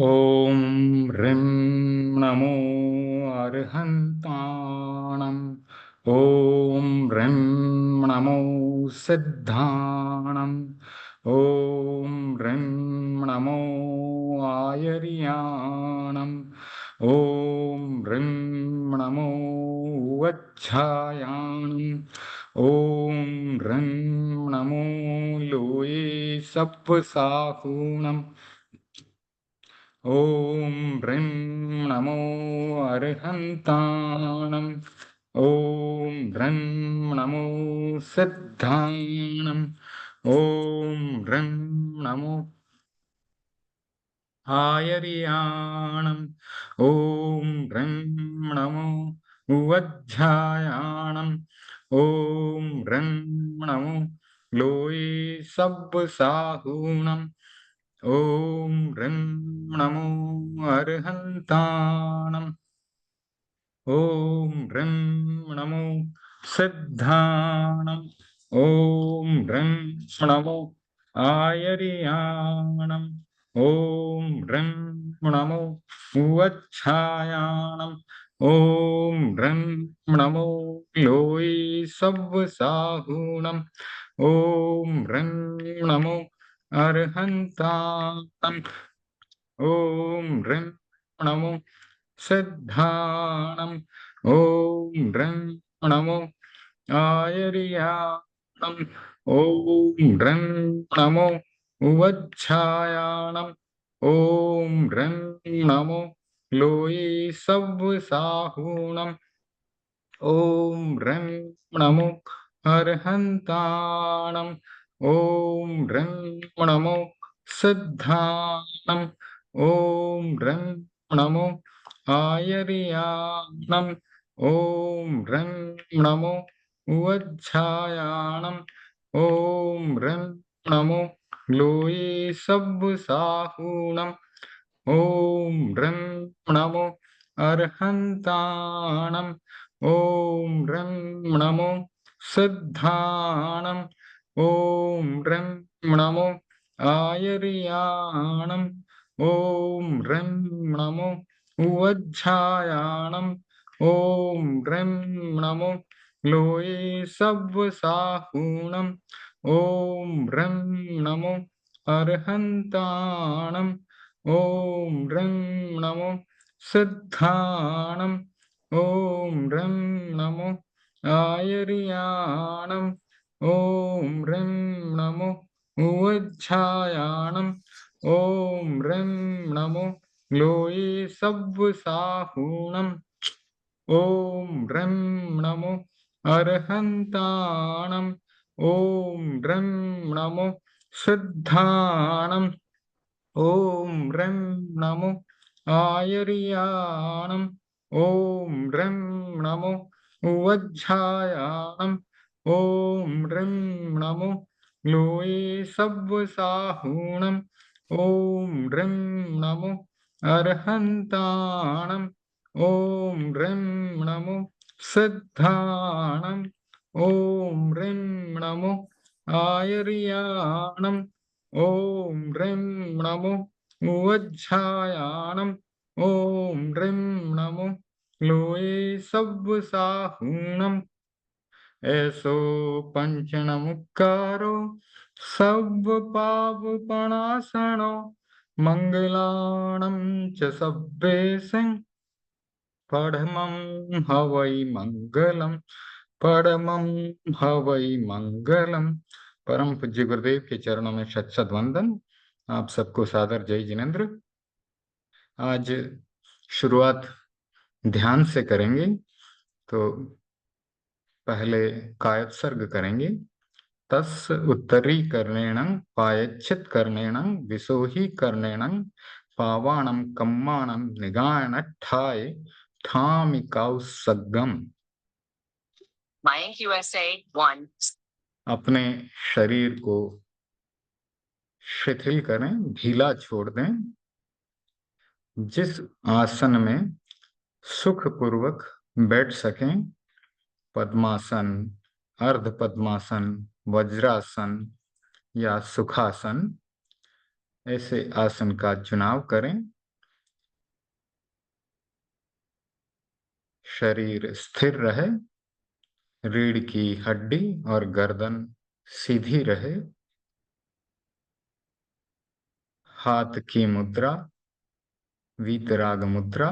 ॐ ह्रीं नमो अर्हन्ताणम्। ॐ ह्रीं नमो सिद्धाणम्। ॐ ह्रीं नमो आयर्याणम्। ॐ ह्रीं नमो वच्छायाणम्। ॐ ह्रीं नमो लोये सप्तसाहूणम्। ॐ ह्रीं नमो अर्हन्ताणम्। ॐ ह्रीं नमो सिद्धाणम्। ॐ ह्रीं नमो आयर्याणम्। ॐ ह्रीं नमो वज्झायाणम्। ॐ ह्रीं नमो लोये सब्बसाहूणम्। ॐ ह्रीं नमो अर्हन्ताणम्। ॐ ह्रीं नमो सिद्धाणम्। ॐ ह्रीं नमो आयर्याणम्। ॐ ह्रीं नमो वच्छायाणम्। ॐ ह्रीं नमो लोये सब्बसाहूणम्। ॐ ह्रीं नमो अर्हन्ताणम्। ॐ ह्रीं नमो सिद्धाणम्। ॐ ह्रीं नमो आयर्याणम्। ॐ ह्रीं नमो वच्छायाणम्। ॐ ह्रीं नमो लोये सब्बसाहूणम्। ॐ ह्रीं नमो अर्हन्ताणम्। ॐ ह्रीं नमो सिद्धाणम्। ॐ ह्रीं नमो आयर्याणम्। ॐ ह्रीं नमो वच्छायाणम्। ॐ ह्रीं नमो लोये सब्बसाहूणम्। ॐ ह्रीं नमो अर्हन्ताणम्। ॐ ह्रीं नमो सिद्धाणम्। ॐ ह्रीं नमो आयर्याणम्। ॐ ह्रीं नमो वच्छायाणम्। ॐ ह्रीं नमो लोये सब्बसाहूणम्। ॐ ह्रीं नमो अर्हन्ताणम्। ॐ ह्रीं नमो सिद्धाणम्। ॐ ह्रीं नमो आयर्याणम्। ॐ ह्रीं नमो वच्छायाणम्। ॐ ह्रीं नमो लोये सब्बसाहूणम्। ॐ ह्रीं नमो अर्हन्ताणम्। ॐ ह्रीं नमो सिद्धाणम्। ॐ ह्रीं नमो आयर्याणम्। ॐ ह्रीं नमो वच्छायाणम्। ॐ ह्रीं नमो लोये सब्बसाहूणम्। ॐ ह्रीं नमो अर्हन्ताणम्। ॐ ह्रीं नमो सिद्धाणम्। ॐ ह्रीं नमो आयर्याणम्। ॐ ह्रीं नमो वच्छायाणम्। ॐ ह्रीं नमो लोये सब्बसाहूणम्। ऐसो पंचनमुक्कारो सब्बपापपणासनो मंगलाणं च सब्बेसिं परमं हवै मंगलम। परमं हवै मंगलम। परम पूज्य गुरुदेव के चरणों में शत शत वंदन। आप सबको सादर जय जिनेन्द्र। आज शुरुआत ध्यान से करेंगे, तो पहले कायोत्सर्ग करेंगे। तस् उत्तरीकरणेन पायच्छित करणेन विसोही करणेन पावाणं कम्माणं निगायनट्ठाय ठामिकाउसग्गम। मयंक USA 1। अपने शरीर को शिथिल करें, ढीला छोड़ दें। जिस आसन में सुखपूर्वक बैठ सकें, पद्मासन, अर्ध पद्मासन, वज्रासन या सुखासन, ऐसे आसन का चुनाव करें। शरीर स्थिर रहे, रीढ़ की हड्डी और गर्दन सीधी रहे, हाथ की मुद्रा वीतराग मुद्रा,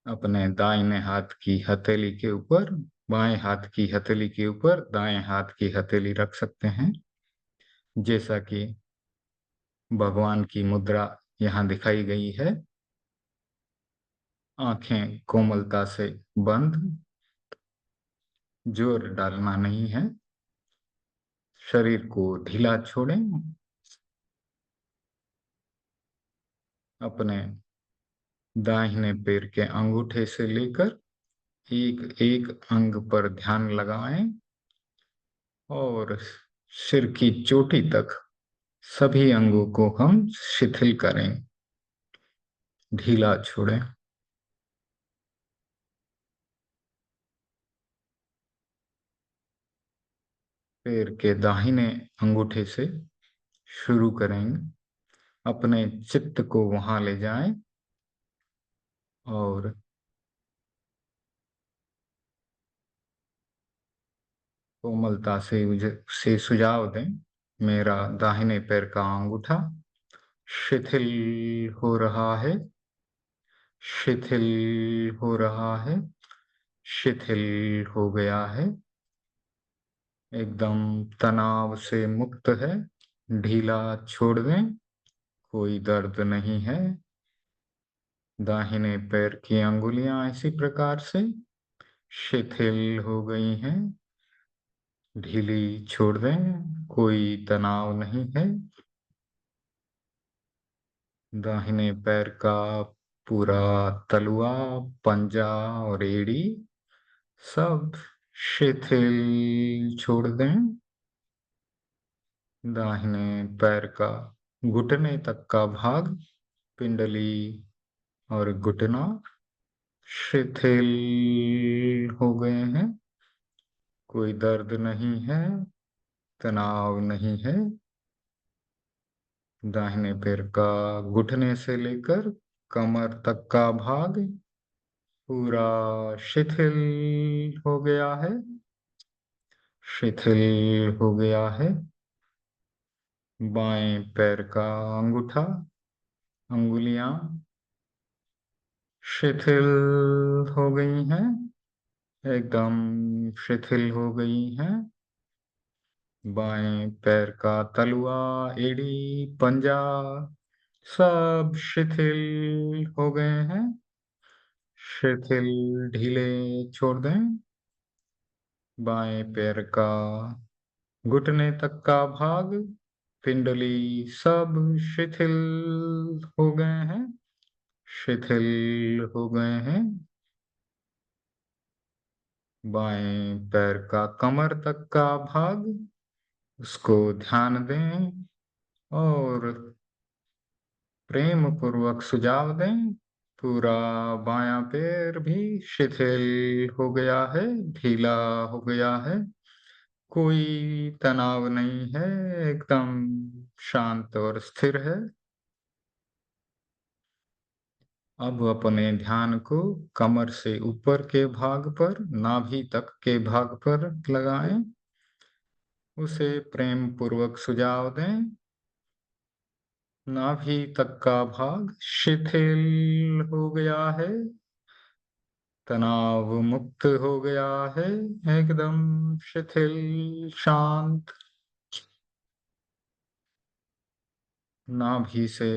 अपने दाहिने हाथ की हथेली के ऊपर बाएं हाथ की हथेली के ऊपर दाएं हाथ की हथेली रख सकते हैं, जैसा कि भगवान की मुद्रा यहाँ दिखाई गई है। आंखें कोमलता से बंद, जोर डालना नहीं है। शरीर को ढीला छोड़ें। अपने दाहिने पैर के अंगूठे से लेकर एक एक अंग पर ध्यान लगाएं और सिर की चोटी तक सभी अंगों को हम शिथिल करें, ढीला छोड़ें। पैर के दाहिने अंगूठे से शुरू करेंगे। अपने चित्त को वहां ले जाएं और कोमलता से सुझाव दें। मेरा दाहिने पैर का अंगूठा शिथिल हो रहा है, शिथिल हो रहा है, शिथिल हो गया है, एकदम तनाव से मुक्त है, ढीला छोड़ दें, कोई दर्द नहीं है। दाहिने पैर की अंगुलियां इसी प्रकार से शिथिल हो गई हैं, ढीली छोड़ दें, कोई तनाव नहीं है। दाहिने पैर का पूरा तलुआ, पंजा और एड़ी सब शिथिल छोड़ दें। दाहिने पैर का घुटने तक का भाग, पिंडली और घुटना शिथिल हो गए हैं, कोई दर्द नहीं है, तनाव नहीं है। दाहिने पैर का घुटने से लेकर कमर तक का भाग पूरा शिथिल हो गया है, शिथिल हो गया है। बाएं पैर का अंगूठा, अंगुलियां शिथिल हो गई हैं, एकदम शिथिल हो गई हैं। बाएं पैर का तलुआ, एड़ी, पंजा सब शिथिल हो गए हैं, शिथिल ढीले छोड़ दें। बाएं पैर का घुटने तक का भाग, पिंडली सब शिथिल हो गए हैं, शिथिल हो गए हैं। बाएं पैर का कमर तक का भाग, उसको ध्यान दें और प्रेम पूर्वक सुझाव दें। पूरा बायां पैर भी शिथिल हो गया है, ढीला हो गया है, कोई तनाव नहीं है, एकदम शांत और स्थिर है। अब अपने ध्यान को कमर से ऊपर के भाग पर, नाभि तक के भाग पर लगाएं। उसे प्रेम पूर्वक सुझाव दें। नाभि तक का भाग शिथिल हो गया है, तनाव मुक्त हो गया है, एकदम शिथिल शांत। नाभि से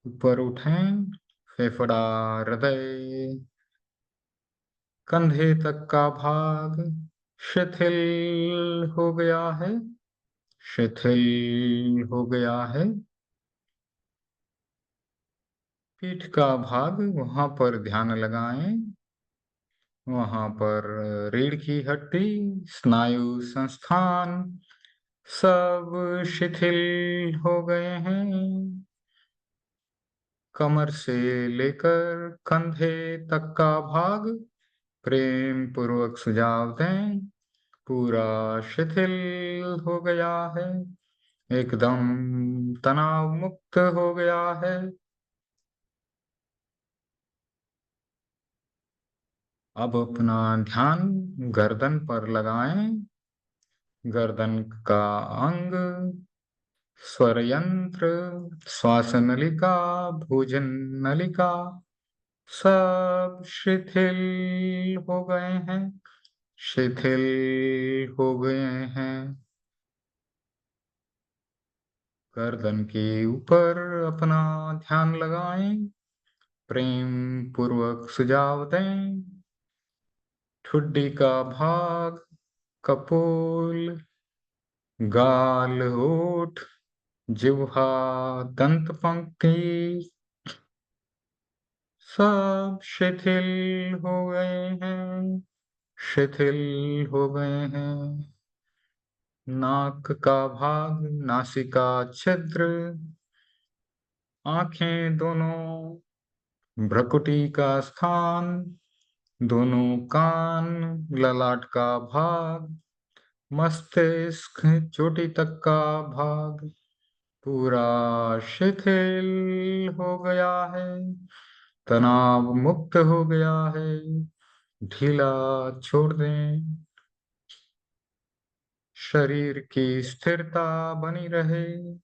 ऊपर उठें, फेफड़ा, हृदय, कंधे तक का भाग शिथिल हो गया है, शिथिल हो गया है। पीठ का भाग, वहां पर ध्यान लगाएं। वहां पर रीढ़ की हड्डी, स्नायु संस्थान सब शिथिल हो गए हैं। कमर से लेकर कंधे तक का भाग प्रेम पूर्वक सुझाव दें। पूरा शिथिल हो गया है, एकदम तनाव मुक्त हो गया है। अब अपना ध्यान गर्दन पर लगाएं। गर्दन का अंग, स्वर यंत्र, श्वास नलिका, भोजन नलिका सब शिथिल हो गए हैं। शिथिल हो गए हैं। गर्दन के ऊपर अपना ध्यान लगाएं। प्रेम पूर्वक सुझाव दें। ठुड्डी का भाग, कपोल, गाल, होठ, जिह्वा, दंत पंक्ति सब शिथिल हो गए हैं। शिथिल हो गए हैं। नाक का भाग, नासिका छिद्र, आंखें दोनों, भ्रुकुटी का स्थान, दोनों कान, ललाट का भाग, मस्तिष्क, चोटी तक का भाग पूरा शिथिल हो गया है। तनाव मुक्त हो गया है। ढीला छोड़ दें। शरीर की स्थिरता बनी रहे।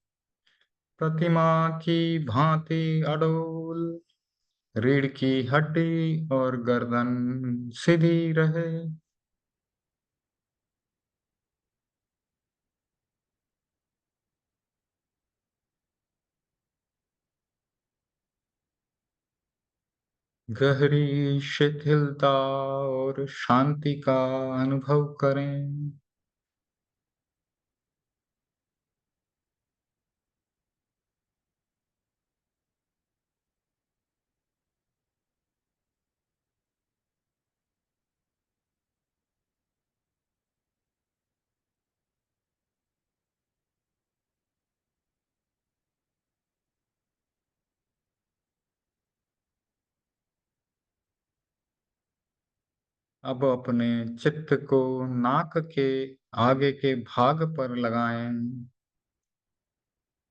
प्रतिमा की भांति अडोल। रीढ़ की हड्डी और गर्दन सीधी रहे। गहरी शिथिलता और शांति का अनुभव करें। अब अपने चित्त को नाक के आगे के भाग पर लगाएं।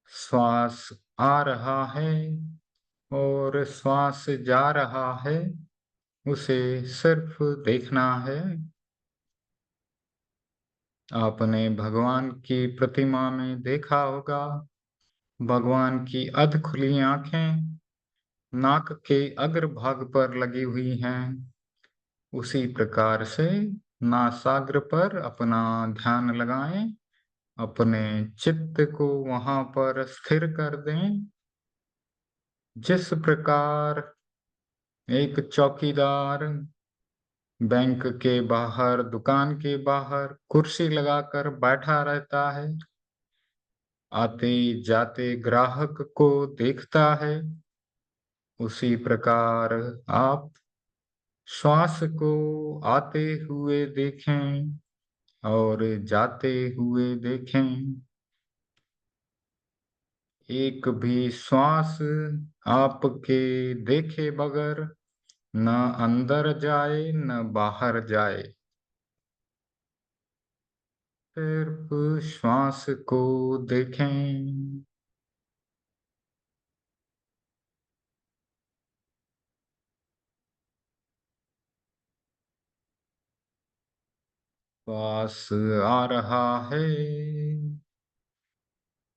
श्वास आ रहा है और श्वास जा रहा है, उसे सिर्फ देखना है। आपने भगवान की प्रतिमा में देखा होगा, भगवान की अध खुली आंखें नाक के अग्रभाग पर लगी हुई हैं। उसी प्रकार से नासाग्र पर अपना ध्यान लगाएं। अपने चित्त को वहां पर स्थिर कर दें। जिस प्रकार एक चौकीदार बैंक के बाहर, दुकान के बाहर कुर्सी लगाकर बैठा रहता है, आते जाते ग्राहक को देखता है, उसी प्रकार आप श्वास को आते हुए देखें और जाते हुए देखें। एक भी श्वास आपके देखे बगैर न अंदर जाए न बाहर जाए। सिर्फ श्वास को देखें। श्वास आ रहा है,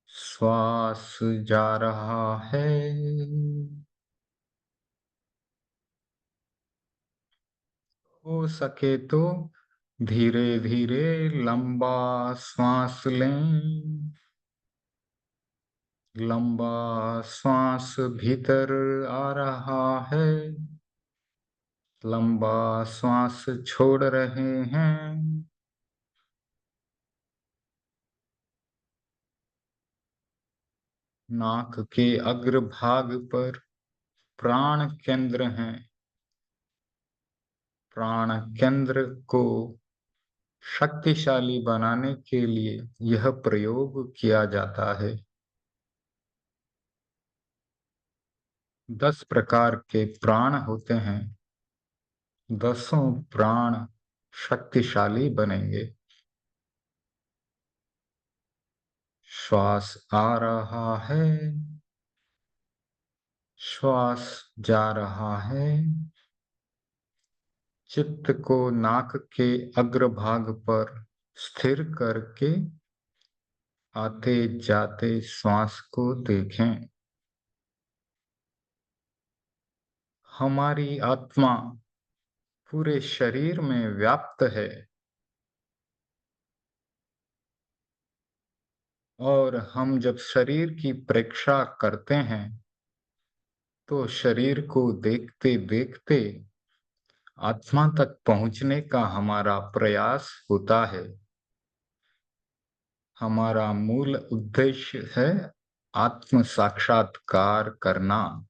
श्वास जा रहा है। हो सके तो धीरे धीरे लंबा श्वास लें। लंबा श्वास भीतर आ रहा है, लंबा श्वास छोड़ रहे हैं। नाक के अग्रभाग पर प्राण केंद्र हैं। प्राण केंद्र को शक्तिशाली बनाने के लिए यह प्रयोग किया जाता है। 10 प्रकार के प्राण होते हैं। 10 प्राण शक्तिशाली बनेंगे। श्वास आ रहा है, श्वास जा रहा है। चित्त को नाक के अग्रभाग पर स्थिर करके आते जाते श्वास को देखें। हमारी आत्मा पूरे शरीर में व्याप्त है और हम जब शरीर की परीक्षा करते हैं तो शरीर को देखते देखते आत्मा तक पहुंचने का हमारा प्रयास होता है। हमारा मूल उद्देश्य है आत्म साक्षात्कार करना।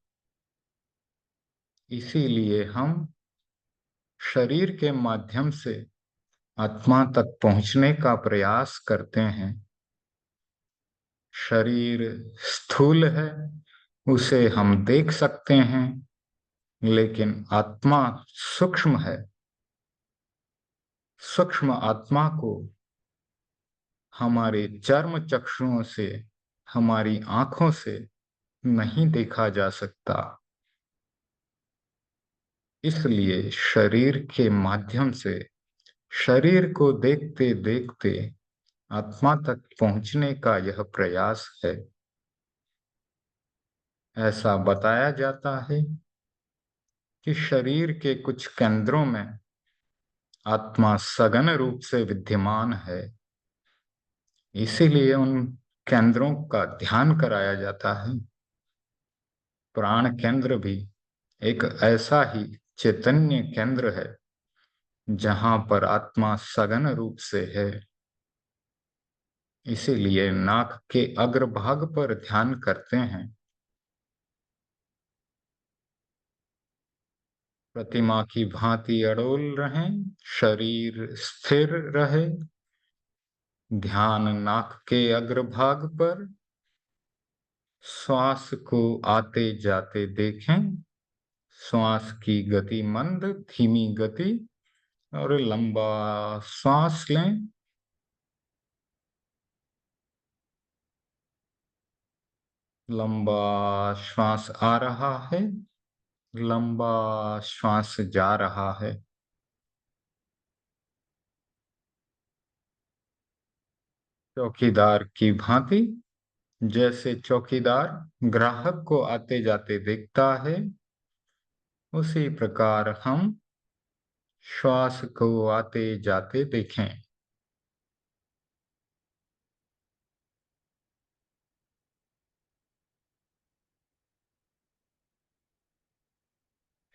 इसीलिए हम शरीर के माध्यम से आत्मा तक पहुंचने का प्रयास करते हैं। शरीर स्थूल है, उसे हम देख सकते हैं, लेकिन आत्मा सूक्ष्म है। सूक्ष्म आत्मा को हमारे चर्म चक्षुओं से, हमारी आंखों से नहीं देखा जा सकता। इसलिए शरीर के माध्यम से शरीर को देखते देखते आत्मा तक पहुंचने का यह प्रयास है। ऐसा बताया जाता है कि शरीर के कुछ केंद्रों में आत्मा सघन रूप से विद्यमान है। इसीलिए उन केंद्रों का ध्यान कराया जाता है। प्राण केंद्र भी एक ऐसा ही चैतन्य केंद्र है जहां पर आत्मा सघन रूप से है। इसीलिए नाक के अग्रभाग पर ध्यान करते हैं। प्रतिमा की भांति अड़ोल रहें, शरीर स्थिर रहे। ध्यान नाक के अग्रभाग पर। श्वास को आते जाते देखें। श्वास की गति मंद, धीमी गति, और लंबा श्वास लें। लंबा श्वास आ रहा है, लंबा श्वास जा रहा है। चौकीदार की भांति, जैसे चौकीदार ग्राहक को आते जाते देखता है, उसी प्रकार हम श्वास को आते जाते देखें।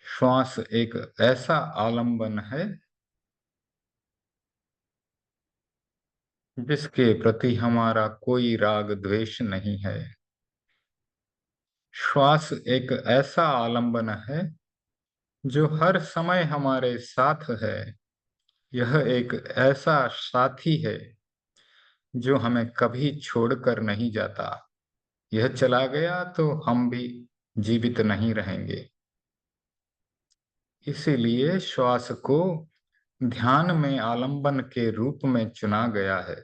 श्वास एक ऐसा आलंबन है जिसके प्रति हमारा कोई राग द्वेष नहीं है। श्वास एक ऐसा आलंबन है जो हर समय हमारे साथ है। यह एक ऐसा साथी है जो हमें कभी छोड़कर नहीं जाता। यह चला गया तो हम भी जीवित नहीं रहेंगे। इसीलिए श्वास को ध्यान में आलंबन के रूप में चुना गया है।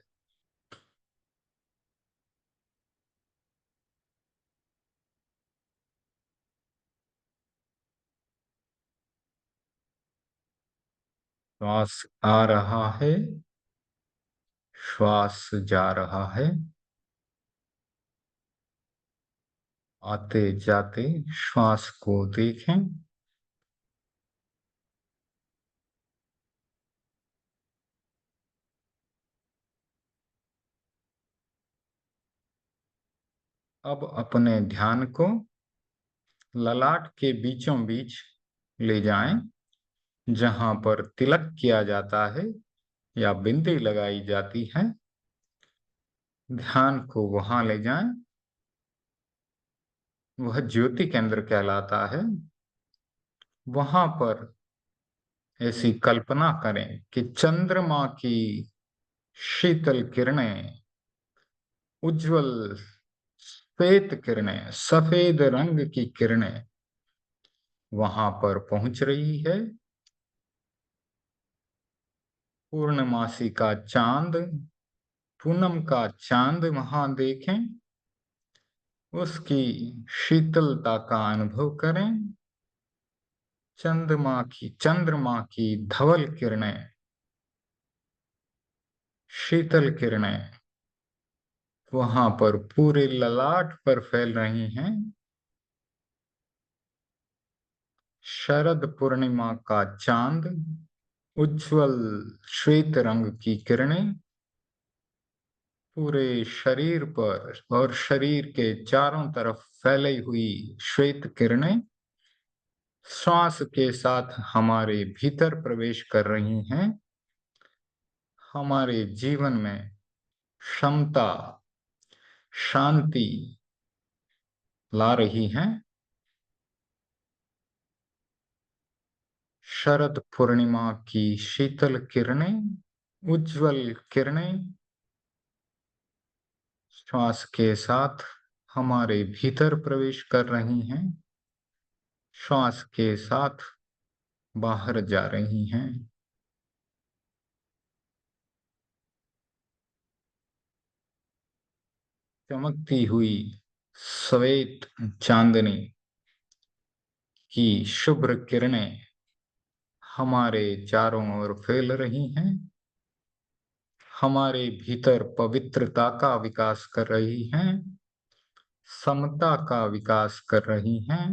श्वास आ रहा है, श्वास जा रहा है। आते जाते श्वास को देखें। अब अपने ध्यान को ललाट के बीचों बीच ले जाएं, जहां पर तिलक किया जाता है या बिंदी लगाई जाती है। ध्यान को वहां ले जाएं। वह ज्योति केंद्र कहलाता है। वहां पर ऐसी कल्पना करें कि चंद्रमा की शीतल किरणें, उज्जवल श्वेत किरणें, सफेद रंग की किरणें वहां पर पहुंच रही है। पूर्णमासी का चांद पूनम का चांद वहां देखें, उसकी शीतलता का अनुभव करें। चंद्रमा की धवल किरणें, शीतल किरणें वहां पर पूरे ललाट पर फैल रही हैं। शरद पूर्णिमा का चांद, उज्जवल श्वेत रंग की किरणें पूरे शरीर पर और शरीर के चारों तरफ फैली हुई श्वेत किरणें श्वास के साथ हमारे भीतर प्रवेश कर रही हैं, हमारे जीवन में क्षमता, शांति ला रही हैं। शरद पूर्णिमा की शीतल किरणें, उज्जवल किरणें श्वास के साथ हमारे भीतर प्रवेश कर रही हैं, श्वास के साथ बाहर जा रही हैं। चमकती हुई श्वेत चांदनी की शुभ्र किरणें हमारे चारों ओर फैल रही हैं, हमारे भीतर पवित्रता का विकास कर रही हैं, समता का विकास कर रही हैं।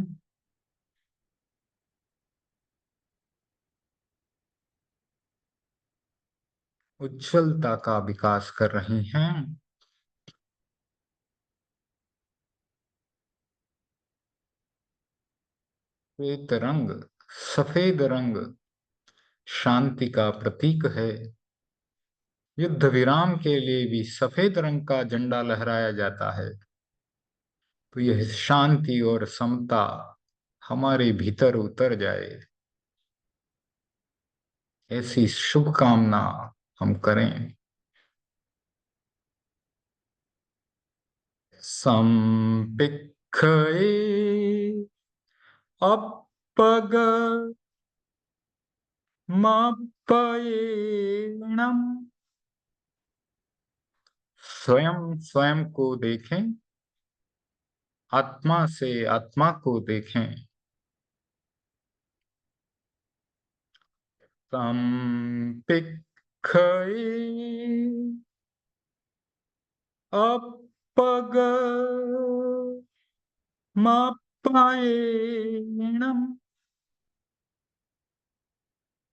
उज्जवलता का विकास कर रही हैं। श्वेत रंग, सफेद रंग शांति का प्रतीक है। युद्ध विराम के लिए भी सफेद रंग का झंडा लहराया जाता है। तो यह शांति और समता हमारे भीतर उतर जाए, ऐसी शुभकामना हम करें। संपिक्खये अपग मप्पयेणम। स्वयं स्वयं को देखें, आत्मा से आत्मा को देखें। संपिक्खये अपग मप्पयेणम।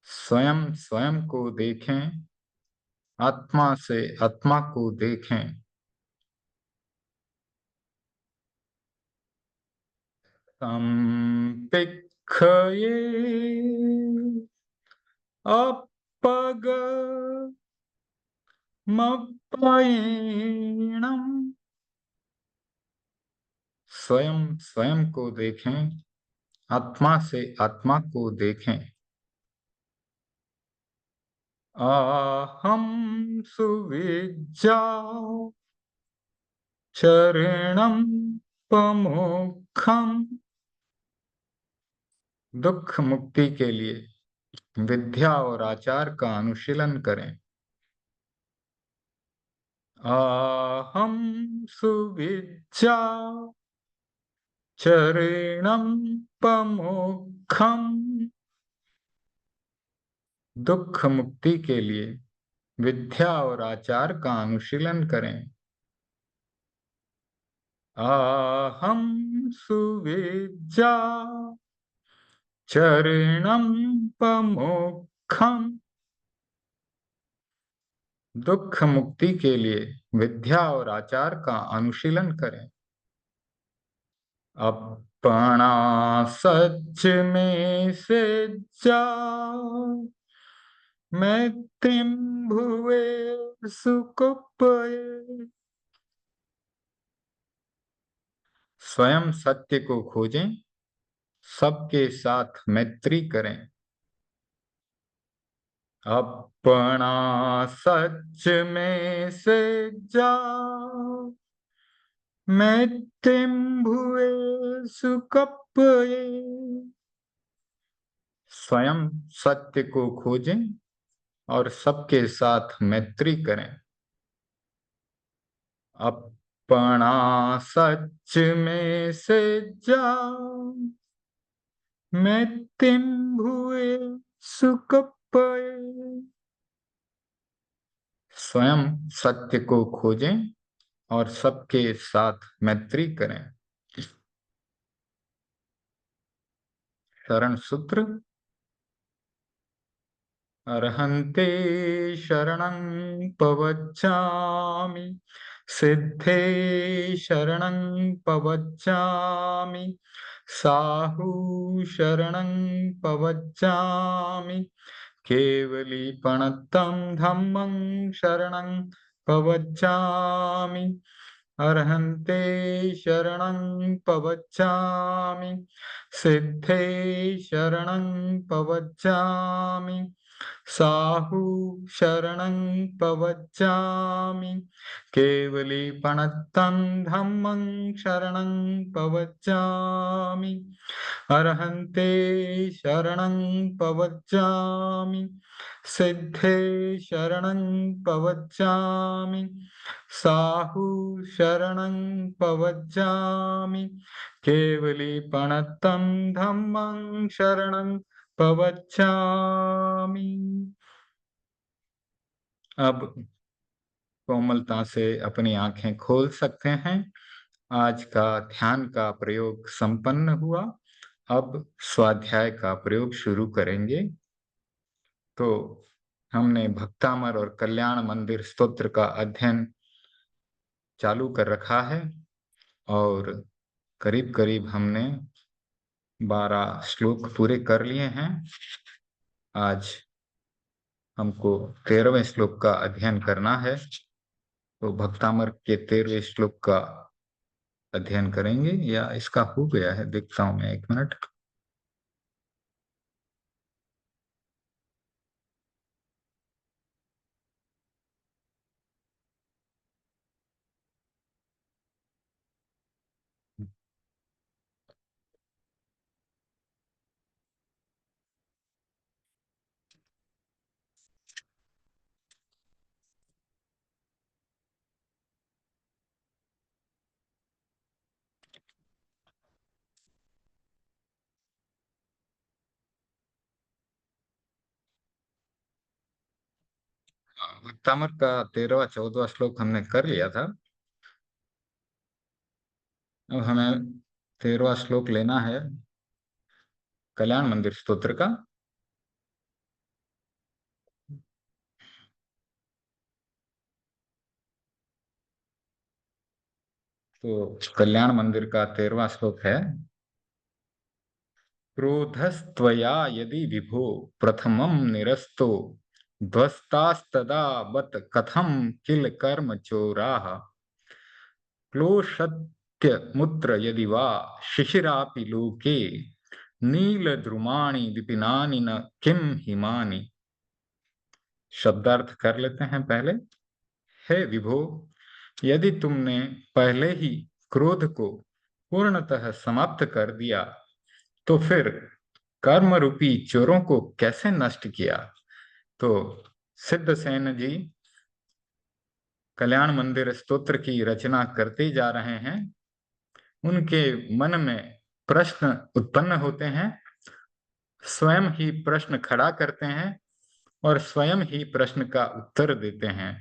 स्वयं स्वयं को देखें, आत्मा से आत्मा को देखें। संपिक्खये अपगमपयेणम। स्वयं स्वयं को देखें, आत्मा से आत्मा को देखें। अहम सुविज्जा चरणम पमोक्षम। दुख मुक्ति के लिए विद्या और आचार का अनुशीलन करें। अहम सुविज्जा चरणम पमोक्षम। दुख मुक्ति के लिए विद्या और आचार का अनुशीलन करें। अहम सुविज्जा चरणम पमोक्षम। दुख मुक्ति के लिए विद्या और आचार का अनुशीलन करें। अपना सच में से जा मैं तिम भुवे सुकुपये। स्वयं सत्य को खोजें, सबके साथ मैत्री करें। अपना सच में से जा मैं तिम भुवे सुकपये। स्वयं सत्य को खोजें और सबके साथ मैत्री करें। अपना सच में से जा मैं तिन भुए सुकपय। स्वयं सत्य को खोजें और सबके साथ मैत्री करें। शरण सूत्र। अर्हन्ते शरणं पवच्चामि सिद्धे शरणं पवच्चामि साहु शरणं पवच्चामि केवलीपणतं धम्मं शरणं पवच्चामि अर्हन्ते शरणं पवच्चामि सिद्धे शरणं पवच्चामि साहु शरणं पवच्चामि केवलीपणतं धम्मं शरणं पवच्चामि अर्हन्ते शरणं पवच्चामि सिद्धे शरणं पवच्चामि साहु शरणं पवच्चामि केवलीपणतं धम्मं शरणं पवच्चामि। अब कोमलता से अपनी आंखें खोल सकते हैं। आज का ध्यान का प्रयोग संपन्न हुआ। अब स्वाध्याय का प्रयोग शुरू करेंगे। तो हमने भक्तामर और कल्याण मंदिर स्तोत्र का अध्ययन चालू कर रखा है और करीब करीब हमने 12 श्लोक पूरे कर लिए हैं। आज हमको 13वें श्लोक का अध्ययन करना है। तो भक्तामर के 13वें श्लोक का अध्ययन करेंगे या इसका हो गया है, देखता हूं मैं, एक मिनट। भक्तामर का 13वां 14वां श्लोक हमने कर लिया था। अब हमें 13वां श्लोक लेना है कल्याण मंदिर स्तोत्र का। तो कल्याण मंदिर का 13वां श्लोक है। क्रोधस्त्वया यदि विभो प्रथमं निरस्तो ध्वस्तास्तदा बत कथं किल कर्म चोराः क्लोशत्यमुत्र यदि वा शिशिरापि लोके नीलद्रुमाणि विपिनानि न किम हिमानि। शब्दार्थ कर लेते हैं पहले। हे विभो, यदि तुमने पहले ही क्रोध को पूर्णतः समाप्त कर दिया तो फिर कर्म रूपी चोरों को कैसे नष्ट किया। तो सिद्धसेन जी कल्याण मंदिर स्तोत्र की रचना करते जा रहे हैं। उनके मन में प्रश्न उत्पन्न होते हैं, स्वयं ही प्रश्न खड़ा करते हैं और स्वयं ही प्रश्न का उत्तर देते हैं।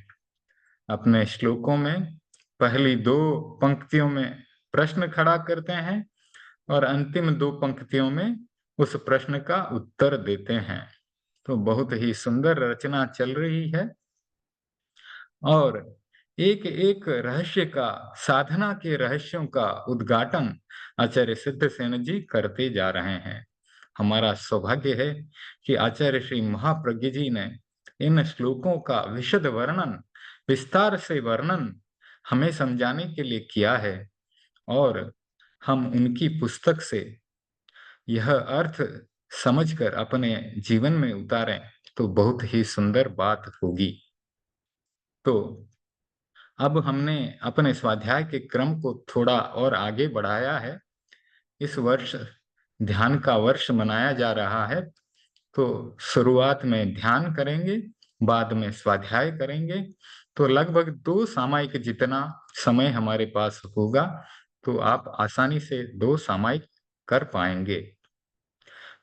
अपने श्लोकों में पहली 2 पंक्तियों में प्रश्न खड़ा करते हैं और अंतिम 2 पंक्तियों में उस प्रश्न का उत्तर देते हैं। तो बहुत ही सुंदर रचना चल रही है और एक एक रहस्य का, साधना के रहस्यों का उद्घाटन आचार्य सिद्धसेन जी करते जा रहे हैं। हमारा सौभाग्य है कि आचार्य श्री महाप्रज्ञ जी ने इन श्लोकों का विशद वर्णन, विस्तार से वर्णन हमें समझाने के लिए किया है और हम उनकी पुस्तक से यह अर्थ समझकर अपने जीवन में उतारें तो बहुत ही सुंदर बात होगी। तो अब हमने अपने स्वाध्याय के क्रम को थोड़ा और आगे बढ़ाया है। इस वर्ष ध्यान का वर्ष मनाया जा रहा है। तो शुरुआत में ध्यान करेंगे, बाद में स्वाध्याय करेंगे। तो लगभग 2 सामायिक जितना समय हमारे पास होगा तो आप आसानी से दो सामायिक कर पाएंगे।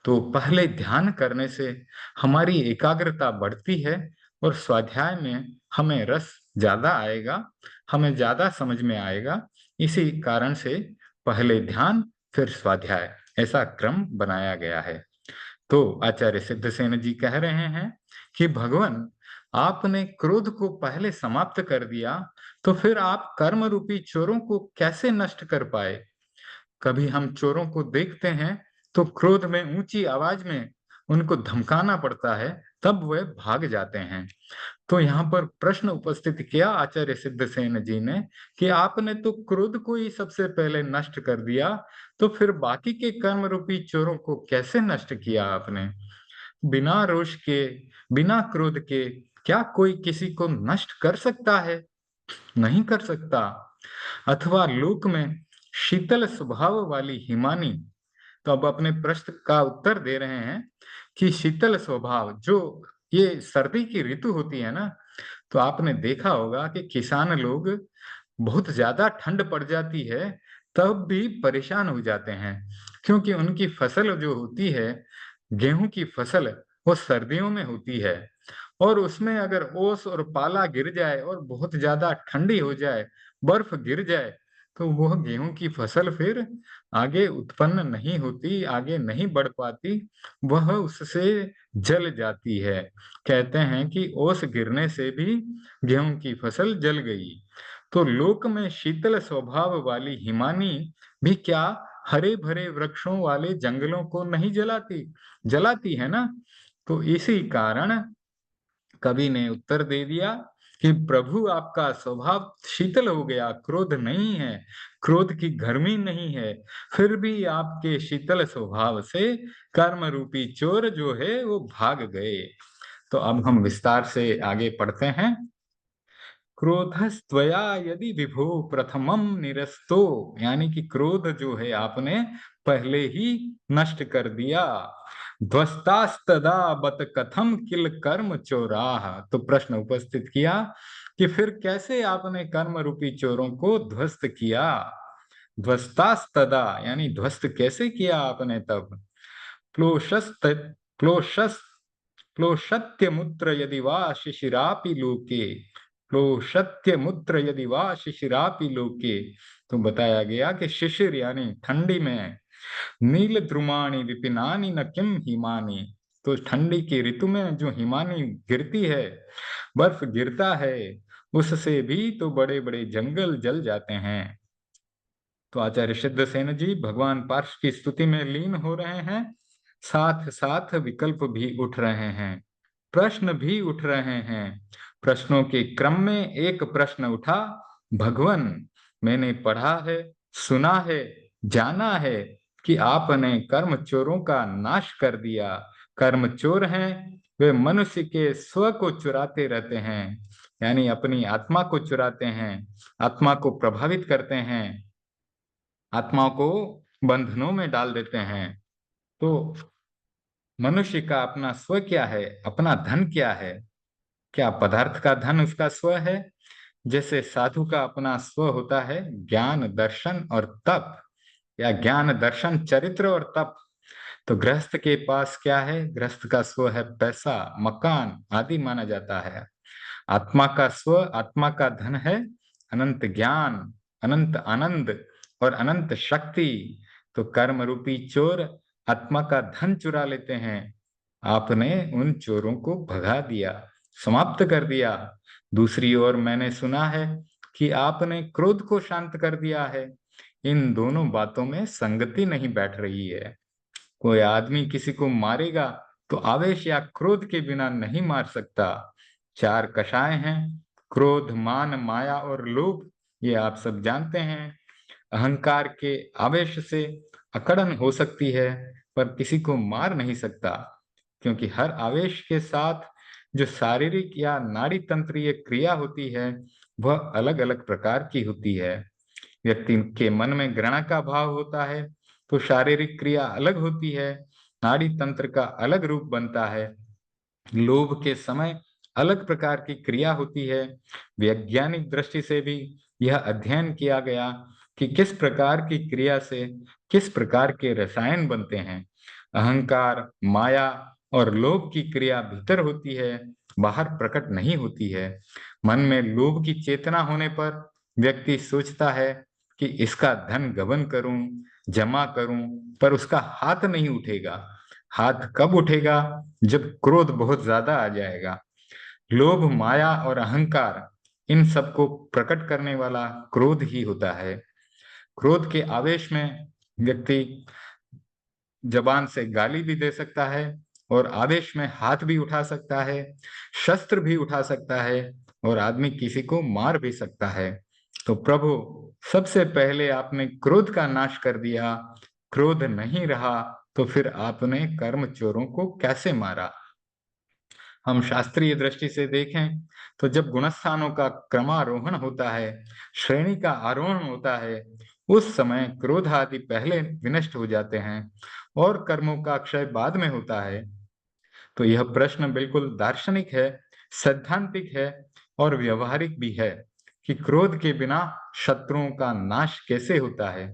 तो पहले ध्यान करने से हमारी एकाग्रता बढ़ती है और स्वाध्याय में हमें रस ज्यादा आएगा, हमें ज्यादा समझ में आएगा। इसी कारण से पहले ध्यान फिर स्वाध्याय, ऐसा क्रम बनाया गया है। तो आचार्य सिद्धसेन जी कह रहे हैं कि भगवान, आपने क्रोध को पहले समाप्त कर दिया तो फिर आप कर्म रूपी चोरों को कैसे नष्ट कर पाए? कभी हम चोरों को देखते हैं तो क्रोध में ऊंची आवाज में उनको धमकाना पड़ता है, तब वे भाग जाते हैं। तो यहाँ पर प्रश्न उपस्थित किया आचार्य सिद्धसेन जी ने कि आपने तो क्रोध को ही सबसे पहले नष्ट कर दिया, तो फिर बाकी के कर्म रूपी चोरों को कैसे नष्ट किया आपने? बिना रोष के, बिना क्रोध के क्या कोई किसी को नष्ट कर सकता है? नहीं कर सकता। अथवा लोक में शीतल स्वभाव वाली हिमानी, तो अब अपने प्रश्न का उत्तर दे रहे हैं कि शीतल स्वभाव, जो ये सर्दी की ऋतु होती है ना, तो आपने देखा होगा कि किसान लोग बहुत ज्यादा ठंड पड़ जाती है तब भी परेशान हो जाते हैं, क्योंकि उनकी फसल जो होती है, गेहूं की फसल, वो सर्दियों में होती है। और उसमें अगर ओस और पाला गिर जाए और बहुत ज्यादा ठंडी हो जाए, बर्फ गिर जाए, तो वह गेहूं की फसल फिर आगे उत्पन्न नहीं होती, आगे नहीं बढ़ पाती, वह उससे जल जाती है। कहते हैं कि ओस गिरने से भी गेहूं की फसल जल गई। तो लोक में शीतल स्वभाव वाली हिमानी भी क्या हरे भरे वृक्षों वाले जंगलों को नहीं जलाती? जलाती है ना। तो इसी कारण कवि ने उत्तर दे दिया कि प्रभु, आपका स्वभाव शीतल हो गया, क्रोध नहीं है, क्रोध की गर्मी नहीं है, फिर भी आपके शीतल स्वभाव से कर्म रूपी चोर जो है वो भाग गए। तो अब हम विस्तार से आगे पढ़ते हैं। क्रोधस्त्वया यदि विभो प्रथमम निरस्तो, यानी कि क्रोध जो है आपने पहले ही नष्ट कर दिया। ध्वस्तास्तदा बत कथम किल कर्म चोराह, तो प्रश्न उपस्थित किया कि फिर कैसे आपने कर्म रूपी चोरों को ध्वस्त किया? ध्वस्तास्तदा यानी ध्वस्त कैसे किया आपने तब? प्लोशस्त प्लोशस प्लोषत्यमुत्र यदि वा शिशिरापि लोके, प्लोषत्यमुत्र यदि वा शिशिरापि लोके, तो बताया गया कि शिशिर यानी ठंडी में, नील द्रुमाणि विपिनानि न किम हिमानि, तो ठंडी की ऋतु में जो हिमानी गिरती है, बर्फ गिरता है, उससे भी तो बड़े बड़े जंगल जल जाते हैं। तो आचार्य सिद्धसेन जी भगवान पार्श की स्तुति में लीन हो रहे हैं, साथ साथ विकल्प भी उठ रहे हैं, प्रश्न भी उठ रहे हैं। प्रश्नों के क्रम में एक प्रश्न उठा, भगवान, मैंने पढ़ा है, सुना है, जाना है कि आपने कर्म चोरों का नाश कर दिया। कर्म चोर हैं, वे मनुष्य के स्व को चुराते रहते हैं, यानी अपनी आत्मा को चुराते हैं, आत्मा को प्रभावित करते हैं, आत्माओं को बंधनों में डाल देते हैं। तो मनुष्य का अपना स्व क्या है, अपना धन क्या है? क्या पदार्थ का धन उसका स्व है? जैसे साधु का अपना स्व होता है ज्ञान, दर्शन और तप, या ज्ञान, दर्शन, चरित्र और तप। तो गृहस्थ के पास क्या है? गृहस्थ का स्व है पैसा, मकान आदि माना जाता है। आत्मा का स्व, आत्मा का धन है अनंत ज्ञान, अनंत आनंद और अनंत शक्ति। तो कर्म रूपी चोर आत्मा का धन चुरा लेते हैं, आपने उन चोरों को भगा दिया, समाप्त कर दिया। दूसरी ओर मैंने सुना है कि आपने क्रोध को शांत कर दिया है। इन दोनों बातों में संगति नहीं बैठ रही है। कोई आदमी किसी को मारेगा तो आवेश या क्रोध के बिना नहीं मार सकता। चार कषाय हैं, क्रोध, मान, माया और लोभ, ये आप सब जानते हैं। अहंकार के आवेश से अकड़न हो सकती है, पर किसी को मार नहीं सकता, क्योंकि हर आवेश के साथ जो शारीरिक या नाड़ी तंत्रीय क्रिया होती है, वह अलग अलग प्रकार की होती है। व्यक्ति के मन में घृणा का भाव होता है तो शारीरिक क्रिया अलग होती है, नाड़ी तंत्र का अलग रूप बनता है। लोभ के समय अलग प्रकार की क्रिया होती है। वैज्ञानिक दृष्टि से भी यह अध्ययन किया गया कि किस प्रकार की क्रिया से किस प्रकार के रसायन बनते हैं। अहंकार, माया और लोभ की क्रिया भीतर होती है, बाहर प्रकट नहीं होती है। मन में लोभ की चेतना होने पर व्यक्ति सोचता है कि इसका धन गबन करूं, जमा करूं, पर उसका हाथ नहीं उठेगा। हाथ कब उठेगा? जब क्रोध बहुत ज्यादा आ जाएगा। लोभ, माया और अहंकार, इन सबको प्रकट करने वाला क्रोध ही होता है। क्रोध के आवेश में व्यक्ति जबान से गाली भी दे सकता है और आवेश में हाथ भी उठा सकता है, शस्त्र भी उठा सकता है और आदमी किसी को मार भी सकता है। तो प्रभु, सबसे पहले आपने क्रोध का नाश कर दिया। क्रोध नहीं रहा तो फिर आपने कर्म चोरों को कैसे मारा? हम शास्त्रीय दृष्टि से देखें तो जब गुणस्थानों का क्रमारोहण होता है, श्रेणी का आरोहण होता है, उस समय क्रोध आदि पहले विनष्ट हो जाते हैं और कर्मों का क्षय बाद में होता है। तो यह प्रश्न बिल्कुल दार्शनिक है, सैद्धांतिक है और व्यवहारिक भी है कि क्रोध के बिना शत्रुओं का नाश कैसे होता है।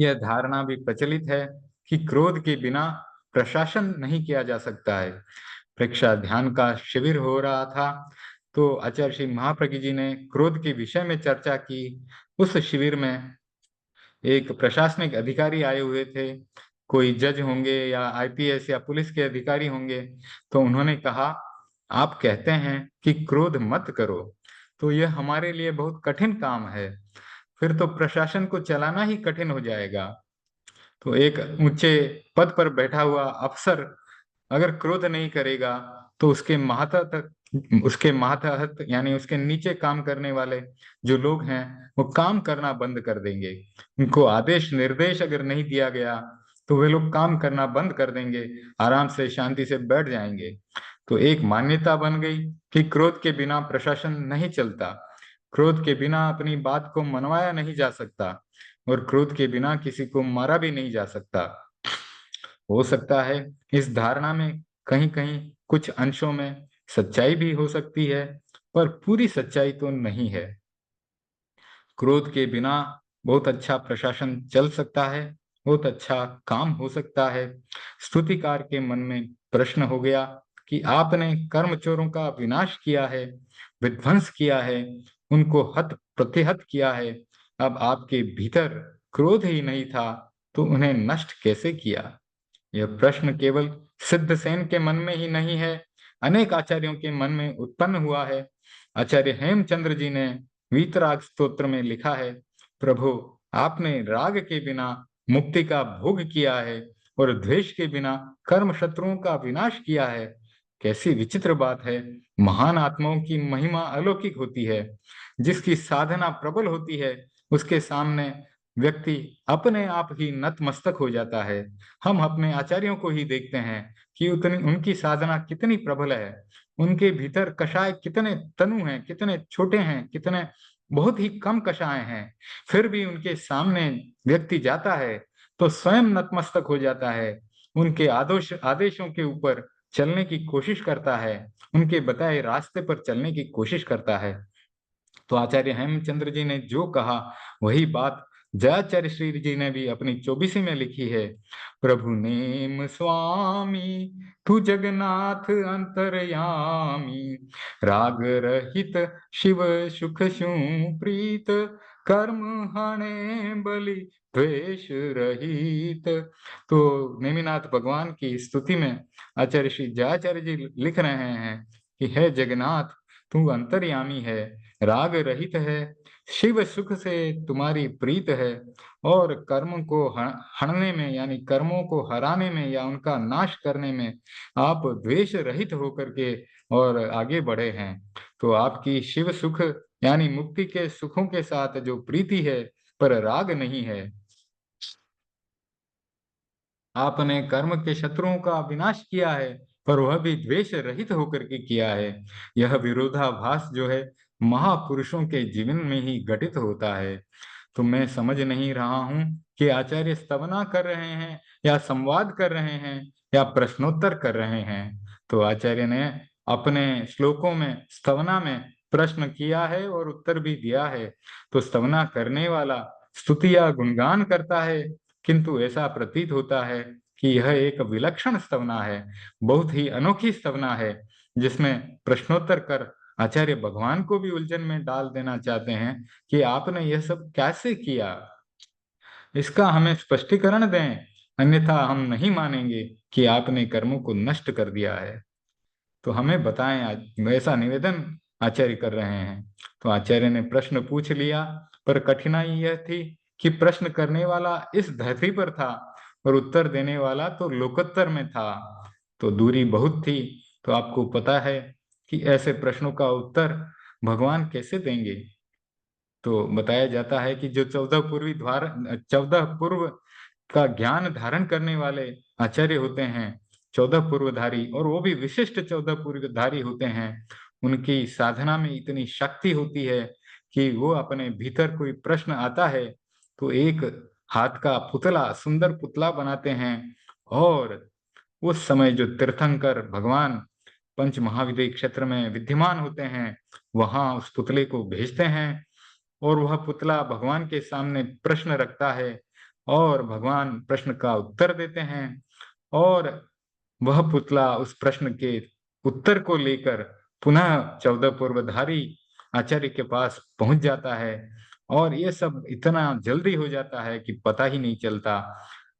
यह धारणा भी प्रचलित है कि क्रोध के बिना प्रशासन नहीं किया जा सकता है। परीक्षा ध्यान का शिविर हो रहा था, तो आचार्य श्री महाप्रज्ञ जी ने क्रोध के विषय में चर्चा की। उस शिविर में एक प्रशासनिक अधिकारी आए हुए थे, कोई जज होंगे या आईपीएस या पुलिस के अधिकारी होंगे। तो उन्होंने कहा, आप कहते हैं कि क्रोध मत करो, तो यह हमारे लिए बहुत कठिन काम है, फिर तो प्रशासन को चलाना ही कठिन हो जाएगा। तो एक ऊंचे पद पर बैठा हुआ अफसर अगर क्रोध नहीं करेगा तो उसके मातहत यानी उसके नीचे काम करने वाले जो लोग हैं वो काम करना बंद कर देंगे। उनको आदेश निर्देश अगर नहीं दिया गया तो वे लोग काम करना बंद कर देंगे, आराम से शांति से बैठ जाएंगे। तो एक मान्यता बन गई कि क्रोध के बिना प्रशासन नहीं चलता, क्रोध के बिना अपनी बात को मनवाया नहीं जा सकता और क्रोध के बिना किसी को मारा भी नहीं जा सकता। हो सकता है इस धारणा में कहीं कहीं कुछ अंशों में सच्चाई भी हो सकती है, पर पूरी सच्चाई तो नहीं है। क्रोध के बिना बहुत अच्छा प्रशासन चल सकता है, बहुत अच्छा काम हो सकता है। स्तुतिकार के मन में प्रश्न हो गया कि आपने कर्म चोरों का विनाश किया है, विध्वंस किया है, उनको हत प्रतिहत किया है। अब आपके भीतर क्रोध ही नहीं था तो उन्हें नष्ट कैसे किया? यह प्रश्न केवल सिद्धसेन के मन में ही नहीं है, अनेक आचार्यों के मन में उत्पन्न हुआ है। आचार्य हेमचंद्र जी ने वीतराग स्तोत्र में लिखा है, प्रभु, आपने राग के बिना मुक्ति का भोग किया है और द्वेष के बिना कर्म शत्रुओं का विनाश किया है। कैसी विचित्र बात है। महान आत्माओं की महिमा अलौकिक होती है। जिसकी साधना प्रबल होती है उसके सामने व्यक्ति अपने आप ही नतमस्तक हो जाता है। हम अपने आचार्यों को ही देखते हैं कि उतनी उनकी साधना कितनी प्रबल है। उनके भीतर कषाय कितने तनु हैं, कितने छोटे हैं, कितने बहुत ही कम कषाय हैं। फिर भी उनके सामने व्यक्ति जाता है तो स्वयं नतमस्तक हो जाता है, उनके आदेशों के ऊपर चलने की कोशिश करता है, उनके बताए रास्ते पर चलने की कोशिश करता है। तो आचार्य हेमचंद्र जी ने जो कहा वही बात जयाचार्य श्री जी ने भी अपनी 24वीं में लिखी है। प्रभु नेम स्वामी तू जगन्नाथ अंतर्यामी, राग रहित शिव सुख शू प्रीत, कर्म हणे बलि द्वेष रहित। तो नेमिनाथ भगवान की स्तुति में आचार्य श्री जयाचार्य जी लिख रहे हैं कि हे जगन्नाथ, तू अंतर्यामी है, राग रहित है, शिव सुख से तुम्हारी प्रीत है और कर्म को हरने में यानी कर्मों को हराने में या उनका नाश करने में आप द्वेष रहित होकर के और आगे बढ़े हैं। तो आपकी शिव सुख यानी मुक्ति के सुखों के साथ जो प्रीति है पर राग नहीं है। आपने कर्म के शत्रुओं का विनाश किया है पर वह भी द्वेष रहित होकर के किया है। यह विरोधाभास जो है महापुरुषों के जीवन में ही घटित होता है। तो मैं समझ नहीं रहा हूं कि आचार्य स्तवना कर रहे हैं या संवाद कर रहे हैं या प्रश्नोत्तर कर रहे हैं। तो आचार्य ने अपने श्लोकों में स्तवना में प्रश्न किया है और उत्तर भी दिया है, तो स्तवना करने वाला स्तुति या गुणगान करता है, किंतु ऐसा प्रतीत होता है कि यह एक विलक्षण स्तवना है, बहुत ही अनोखी स्तवना है, जिसमें प्रश्नोत्तर कर आचार्य भगवान को भी उलझन में डाल देना चाहते हैं कि आपने यह सब कैसे किया, इसका हमें स्पष्टीकरण दें, अन्यथा हम नहीं मानेंगे कि आपने कर्मों को नष्ट कर दिया है। तो हमें बताएं, आज ऐसा निवेदन आचार्य कर रहे हैं। तो आचार्य ने प्रश्न पूछ लिया, पर कठिनाई यह थी कि प्रश्न करने वाला इस धरती पर था और उत्तर देने वाला तो लोकोत्तर में था, तो दूरी बहुत थी। तो आपको पता है कि ऐसे प्रश्नों का उत्तर भगवान कैसे देंगे। तो बताया जाता है कि जो 14 पूर्व का ज्ञान धारण करने वाले आचार्य होते हैं, 14 पूर्वधारी, और वो भी विशिष्ट 14 पूर्वधारी होते हैं, उनकी साधना में इतनी शक्ति होती है कि वो अपने भीतर कोई प्रश्न आता है तो एक हाथ का पुतला, सुंदर पुतला बनाते हैं, और उस समय जो तीर्थंकर भगवान पंच महाविद्य क्षेत्र में विद्यमान होते हैं, वहां उस पुतले को भेजते हैं, और वह पुतला भगवान के सामने प्रश्न रखता है और भगवान प्रश्न का उत्तर देते हैं, और वह पुतला उस प्रश्न के उत्तर को लेकर पुनः 14 पूर्वधारी आचार्य के पास पहुंच जाता है, और ये सब इतना जल्दी हो जाता है कि पता ही नहीं चलता।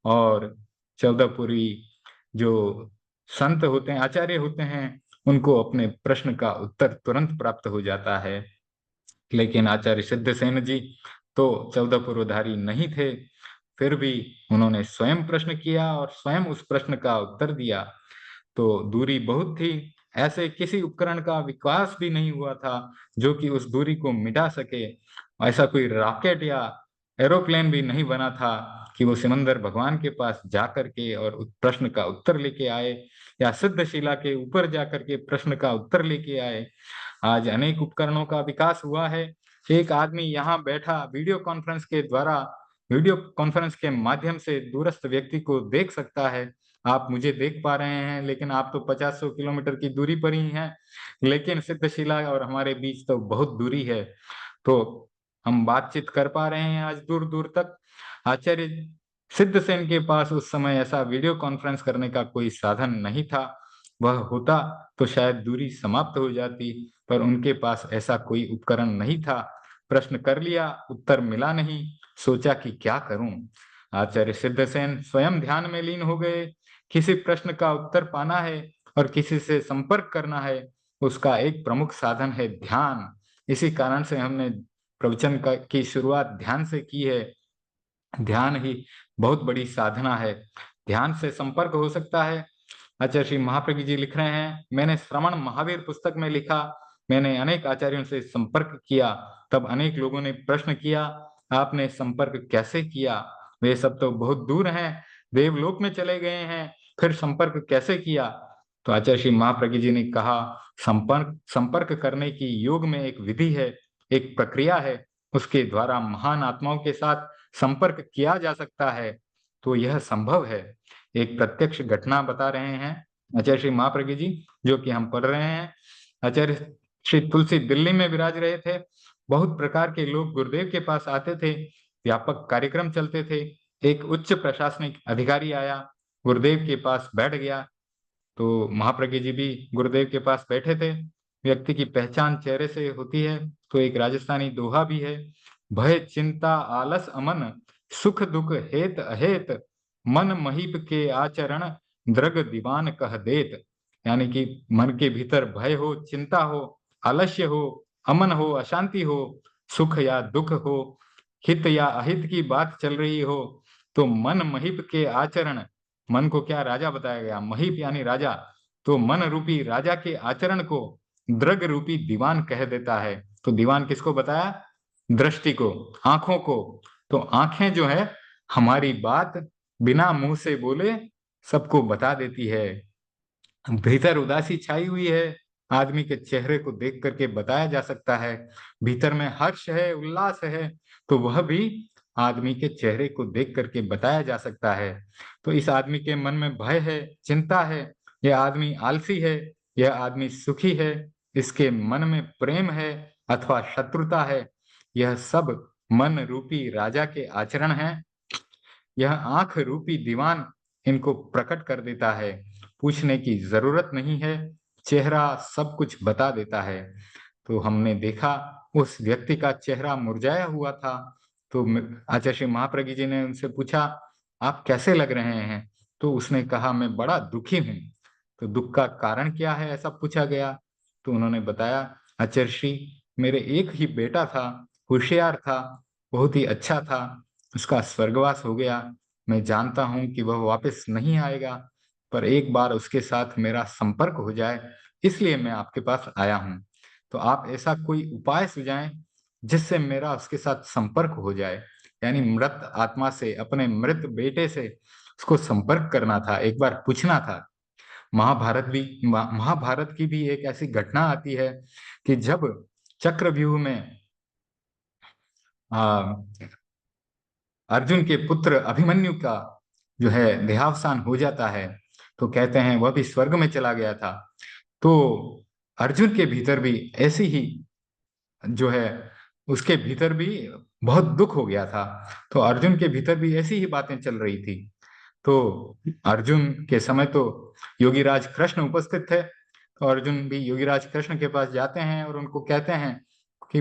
और 14 पूर्वी जो संत होते हैं, आचार्य होते हैं, उनको अपने प्रश्न का उत्तर तुरंत प्राप्त हो जाता है। लेकिन आचार्य सिद्धसेन जी तो 14 पूर्वधारी नहीं थे, फिर भी उन्होंने स्वयं प्रश्न किया और स्वयं उस प्रश्न का उत्तर दिया। तो दूरी बहुत थी, ऐसे किसी उपकरण का विकास भी नहीं हुआ था जो कि उस दूरी को मिटा सके। ऐसा कोई रॉकेट या एरोप्लेन भी नहीं बना था कि वो सिमंदर भगवान के पास जा करके और उस प्रश्न का उत्तर लेके आए, या सिद्धशिला के ऊपर जा करके प्रश्न का उत्तर लेके आए। आज अनेक उपकरणों का विकास हुआ है। एक आदमी यहाँ बैठा वीडियो कॉन्फ्रेंस के माध्यम से दूरस्थ व्यक्ति को देख सकता है। आप मुझे देख पा रहे हैं, लेकिन आप तो 50-100 किलोमीटर की दूरी पर ही हैं, लेकिन सिद्धशिला और हमारे बीच तो बहुत दूरी है। तो हम बातचीत कर पा रहे हैं आज दूर दूर तक। आचार्य सिद्धसेन के पास उस समय ऐसा वीडियो कॉन्फ्रेंस करने का कोई साधन नहीं था, वह होता तो शायद दूरी समाप्त हो जाती, पर उनके पास ऐसा कोई उपकरण नहीं था। प्रश्न कर लिया, उत्तर मिला नहीं, सोचा कि क्या करूं। आचार्य सिद्धसेन स्वयं ध्यान में लीन हो गए। किसी प्रश्न का उत्तर पाना है और किसी से संपर्क करना है, उसका एक प्रमुख साधन है ध्यान। इसी कारण से हमने प्रवचन की शुरुआत ध्यान से की है। ध्यान ही बहुत बड़ी साधना है, ध्यान से संपर्क हो सकता है। आचार्य श्री महाप्रज्ञ जी लिख रहे हैं, मैंने श्रवण महावीर पुस्तक में लिखा, मैंने अनेक आचार्यों से संपर्क किया, तब अनेक लोगों ने प्रश्न किया, आपने संपर्क कैसे किया? वे सब तो बहुत दूर हैं, देवलोक में चले गए हैं, फिर संपर्क कैसे किया? तो आचार्य श्री महाप्रज्ञ जी ने कहा, संपर्क संपर्क करने की योग में एक विधि है, एक प्रक्रिया है, उसके द्वारा महान आत्माओं के साथ संपर्क किया जा सकता है। तो यह संभव है। एक प्रत्यक्ष घटना बता रहे हैं आचार्य श्री महाप्रज्ञ जी, जो कि हम पढ़ रहे हैं। आचार्य श्री तुलसी दिल्ली में विराज रहे थे, बहुत प्रकार के लोग गुरुदेव के पास आते थे, व्यापक कार्यक्रम चलते थे। एक उच्च प्रशासनिक अधिकारी आया, गुरुदेव के पास बैठ गया, तो महाप्रज्ञ जी भी गुरुदेव के पास बैठे थे। व्यक्ति की पहचान चेहरे से होती है, तो एक राजस्थानी दोहा भी है, भय चिंता आलस अमन, सुख दुख हेत अहेत, मन महीप के आचरण, द्रग दीवान कह देत। यानी कि मन के भीतर भय हो, चिंता हो, आलस्य हो, अमन हो, अशांति हो, सुख या दुख हो, हित या अहित की बात चल रही हो, तो मन महीप के आचरण, मन को क्या राजा बताया गया, महीप यानी राजा, तो मन रूपी राजा के आचरण को द्रग रूपी दीवान कह देता है। तो दीवान किसको बताया? दृष्टि को, आंखों को। तो आंखें जो है हमारी बात बिना मुंह से बोले सबको बता देती है। भीतर उदासी छाई हुई है, आदमी के चेहरे को देख करके बताया जा सकता है। भीतर में हर्ष है, उल्लास है, तो वह भी आदमी के चेहरे को देख करके बताया जा सकता है। तो इस आदमी के मन में भय है, चिंता है, यह आदमी आलसी है, यह आदमी सुखी है, इसके मन में प्रेम है अथवा शत्रुता है, यह सब मन रूपी राजा के आचरण है। यह आंख रूपी दीवान इनको प्रकट कर देता है। पूछने की जरूरत नहीं है, चेहरा सब कुछ बता देता है। तो हमने देखा उस व्यक्ति का चेहरा मुरझाया हुआ था। तो आचार्य श्री महाप्रज्ञ जी ने उनसे पूछा, आप कैसे लग रहे हैं? तो उसने कहा, मैं बड़ा दुखी हूँ। तो दुख का कारण क्या है, ऐसा पूछा गया। तो उन्होंने बताया, आचार्य श्री, मेरे एक ही बेटा था, होशियार था, बहुत ही अच्छा था, उसका स्वर्गवास हो गया। मैं जानता हूं कि वह वापस नहीं आएगा, पर एक बार उसके साथ मेरा संपर्क हो जाए, इसलिए मैं आपके पास आया हूं। तो आप ऐसा कोई उपाय सुझाएं जिससे मेरा उसके साथ संपर्क हो जाए। यानी मृत आत्मा से, अपने मृत बेटे से उसको संपर्क करना था, एक बार पूछना था। महाभारत की भी एक ऐसी घटना आती है कि जब चक्रव्यूह में आ, अर्जुन के पुत्र अभिमन्यु का जो है देहावसान हो जाता है, तो कहते हैं वह भी स्वर्ग में चला गया था। तो अर्जुन के भीतर भी ऐसी ही जो है, उसके भीतर भी बहुत दुख हो गया था। तो अर्जुन के भीतर भी ऐसी ही बातें चल रही थी। तो अर्जुन के समय तो योगीराज कृष्ण उपस्थित थे। तो अर्जुन भी योगीराज कृष्ण के पास जाते हैं और उनको कहते हैं कि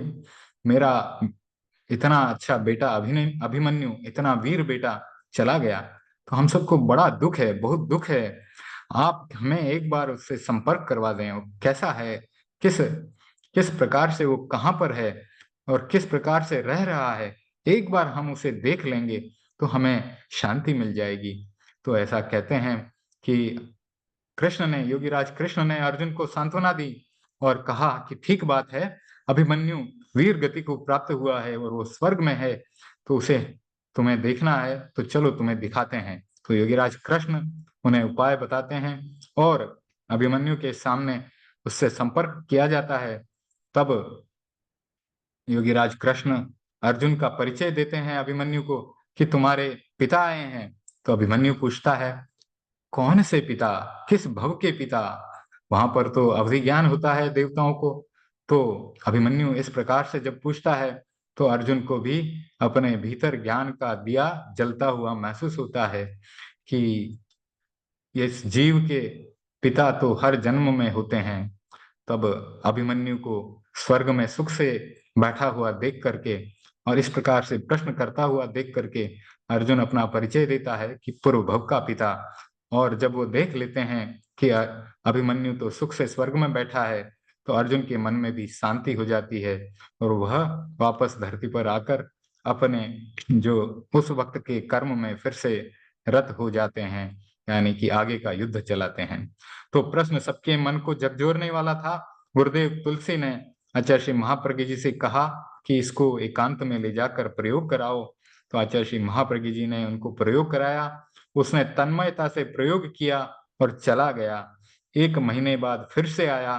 मेरा इतना अच्छा बेटा अभिमन्यु, इतना वीर बेटा चला गया, तो हम सबको बड़ा दुख है, बहुत दुख है। आप हमें एक बार उससे संपर्क करवा दें, वो कैसा है, किस किस प्रकार से, वो कहाँ पर है और किस प्रकार से रह रहा है, एक बार हम उसे देख लेंगे तो हमें शांति मिल जाएगी। तो ऐसा कहते हैं कि योगीराज कृष्ण ने अर्जुन को सांत्वना दी और कहा कि ठीक बात है, अभिमन्यु वीर गति को प्राप्त हुआ है और वो स्वर्ग में है, तो उसे तुम्हें देखना है, तो चलो तुम्हें दिखाते हैं। तो योगीराज कृष्ण उन्हें उपाय बताते हैं और अभिमन्यु के सामने उससे संपर्क किया जाता है। तब योगीराज कृष्ण अर्जुन का परिचय देते हैं अभिमन्यु को कि तुम्हारे पिता आए हैं। तो अभिमन्यु पूछता है, कौन से पिता, किस भव के पिता? वहां पर तो अवधि ज्ञान होता है देवताओं को। तो अभिमन्यु इस प्रकार से जब पूछता है, तो अर्जुन को भी अपने भीतर ज्ञान का दिया जलता हुआ महसूस होता है कि इस जीव के पिता तो हर जन्म में होते हैं। तब अभिमन्यु को स्वर्ग में सुख से बैठा हुआ देख करके और इस प्रकार से प्रश्न करता हुआ देख करके अर्जुन अपना परिचय देता है कि पूर्व भव का पिता। और जब वो देख लेते हैं कि अभिमन्यु तो सुख से स्वर्ग में बैठा है, तो अर्जुन के मन में भी शांति हो जाती है और वह वापस धरती पर आकर अपने जो उस वक्त के कर्म में फिर से रत हो जाते हैं, यानी कि आगे का युद्ध चलाते हैं। तो प्रश्न सबके मन को झकझोरने वाला था। गुरुदेव तुलसी ने आचार्य श्री महाप्रज्ञ जी से कहा कि इसको एकांत में ले जाकर प्रयोग कराओ। तो आचार्य श्री महाप्रज्ञ जी ने उनको प्रयोग कराया। उसने तन्मयता से प्रयोग किया और चला गया। 1 महीने बाद फिर से आया।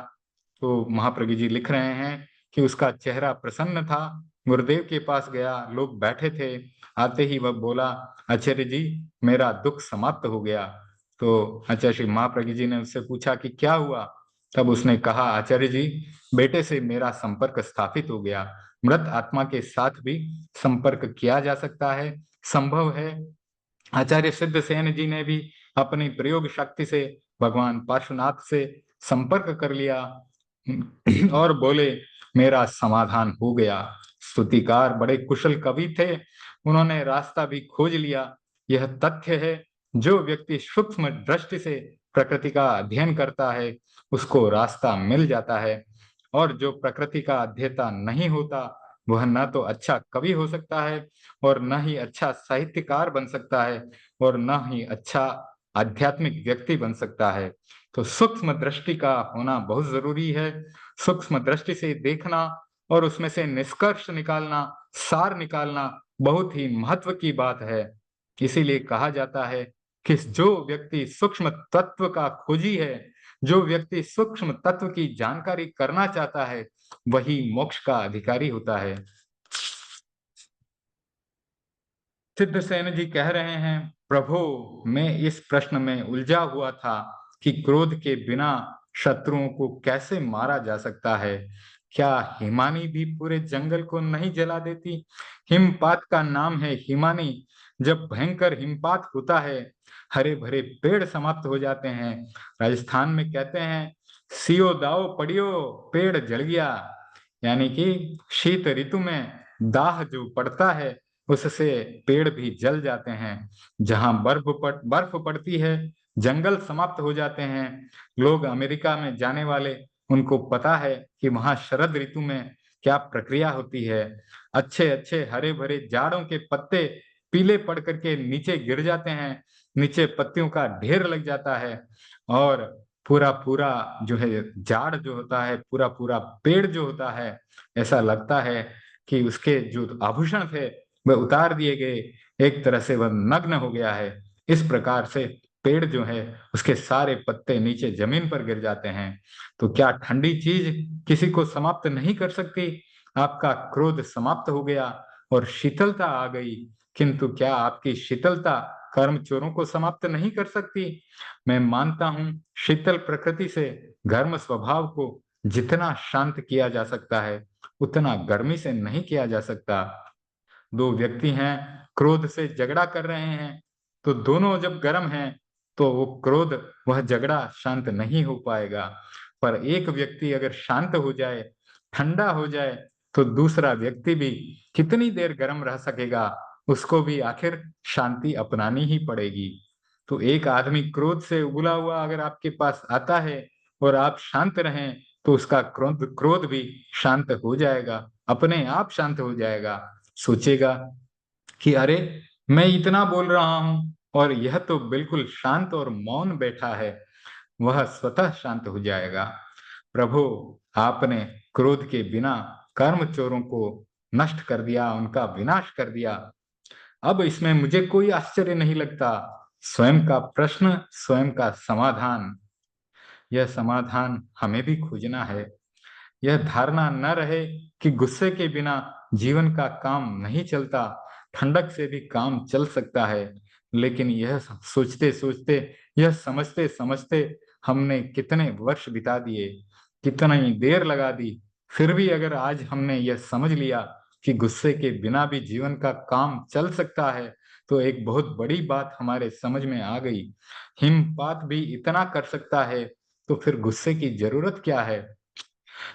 तो महाप्रज्ञ जी लिख रहे हैं कि उसका चेहरा प्रसन्न था। गुरुदेव के पास गया, लोग बैठे थे। आते ही वह बोला, आचार्य जी, मेरा दुख समाप्त हो गया। तो आचार्य श्री महाप्रज्ञ जी ने उससे पूछा कि क्या हुआ? तब उसने कहा, आचार्य जी, बेटे से मेरा संपर्क स्थापित हो गया। मृत आत्मा के साथ भी संपर्क किया जा सकता है, संभव है। आचार्य सिद्धसेन जी ने भी अपनी प्रयोग शक्ति से भगवान पार्श्वनाथ से संपर्क कर लिया और बोले, मेरा समाधान हो गया। स्तुतिकार बड़े कुशल कवि थे, उन्होंने रास्ता भी खोज लिया। यह तथ्य है, जो व्यक्ति सूक्ष्म दृष्टि से प्रकृति का अध्ययन करता है, उसको रास्ता मिल जाता है। और जो प्रकृति का अध्येता नहीं होता, वह न तो अच्छा कवि हो सकता है और न ही अच्छा साहित्यकार बन सकता है और न ही अच्छा आध्यात्मिक व्यक्ति बन सकता है। तो सूक्ष्म दृष्टि का होना बहुत जरूरी है। सूक्ष्म दृष्टि से देखना और उसमें से निष्कर्ष निकालना, सार निकालना बहुत ही महत्व की बात है। इसीलिए कहा जाता है कि जो व्यक्ति सूक्ष्म तत्व का खोजी है, जो व्यक्ति सूक्ष्म तत्व की जानकारी करना चाहता है, वही मोक्ष का अधिकारी होता है। सिद्धसेन जी कह रहे हैं, प्रभु, मैं इस प्रश्न में उलझा हुआ था कि क्रोध के बिना शत्रुओं को कैसे मारा जा सकता है। क्या हिमानी भी पूरे जंगल को नहीं जला देती? हिमपात का नाम है हिमानी। जब भयंकर हिमपात होता है, हरे भरे पेड़ समाप्त हो जाते हैं। राजस्थान में कहते हैं, सियो दाओ पड़ियो, पेड़ जल गया। यानी कि शीत ऋतु में दाह जो पड़ता है, उससे पेड़ भी जल जाते हैं। जहां बर्फ पड़ती है, जंगल समाप्त हो जाते हैं। लोग अमेरिका में जाने वाले, उनको पता है कि वहां शरद ऋतु में क्या प्रक्रिया होती है। अच्छे अच्छे हरे भरे झाड़ों के पत्ते पीले पड़ करके नीचे गिर जाते हैं, नीचे पत्तियों का ढेर लग जाता है, और पूरा पूरा जो है झाड़ जो होता है, पूरा पूरा पेड़ जो होता है, ऐसा लगता है कि उसके जो आभूषण थे वह उतार दिए गए, एक तरह से वह नग्न हो गया है। इस प्रकार से पेड़ जो है, उसके सारे पत्ते नीचे जमीन पर गिर जाते हैं। तो क्या ठंडी चीज किसी को समाप्त नहीं कर सकती? आपका क्रोध समाप्त हो गया और शीतलता आ गई, किंतु क्या आपकी शीतलता कर्म चोरों को समाप्त नहीं कर सकती? मैं मानता हूं, शीतल प्रकृति से गर्म स्वभाव को जितना शांत किया जा सकता है, उतना गर्मी से नहीं किया जा सकता। दो व्यक्ति हैं, क्रोध से झगड़ा कर रहे हैं, तो दोनों जब गर्म हैं, तो वो क्रोध, वह झगड़ा शांत नहीं हो पाएगा। पर एक व्यक्ति अगर शांत हो जाए, ठंडा हो जाए, तो दूसरा व्यक्ति भी कितनी देर गर्म रह सकेगा? उसको भी आखिर शांति अपनानी ही पड़ेगी। तो एक आदमी क्रोध से उबला हुआ अगर आपके पास आता है और आप शांत रहें, तो उसका क्रोध क्रोध भी शांत हो जाएगा, अपने आप शांत हो जाएगा। सोचेगा कि अरे, मैं इतना बोल रहा हूं और यह तो बिल्कुल शांत और मौन बैठा है। वह स्वतः शांत हो जाएगा। प्रभु, आपने क्रोध के बिना कर्म चोरों को नष्ट कर दिया, उनका विनाश कर दिया। अब इसमें मुझे कोई आश्चर्य नहीं लगता। स्वयं का प्रश्न, स्वयं का समाधान, यह समाधान हमें भी खोजना है। यह धारणा न रहे कि गुस्से के बिना जीवन का काम नहीं चलता, ठंडक से भी काम चल सकता है। लेकिन यह सोचते सोचते, यह समझते समझते हमने कितने वर्ष बिता दिए, कितनी देर लगा दी। फिर भी अगर आज हमने यह समझ लिया कि गुस्से के बिना भी जीवन का काम चल सकता है, तो एक बहुत बड़ी बात हमारे समझ में आ गई। हिमपात भी इतना कर सकता है, तो फिर गुस्से की जरूरत क्या है?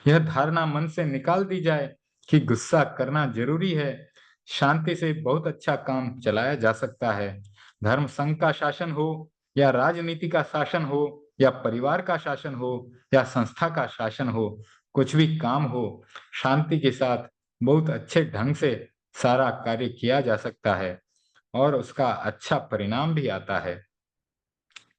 यह धारणा मन से निकाल दी जाए कि गुस्सा करना जरूरी है। शांति से बहुत अच्छा काम चलाया जा सकता है। धर्म संघ का शासन हो, या राजनीति का शासन हो, या परिवार का शासन हो, या संस्था का शासन हो, कुछ भी काम हो, शांति के साथ बहुत अच्छे ढंग से सारा कार्य किया जा सकता है, और उसका अच्छा परिणाम भी आता है।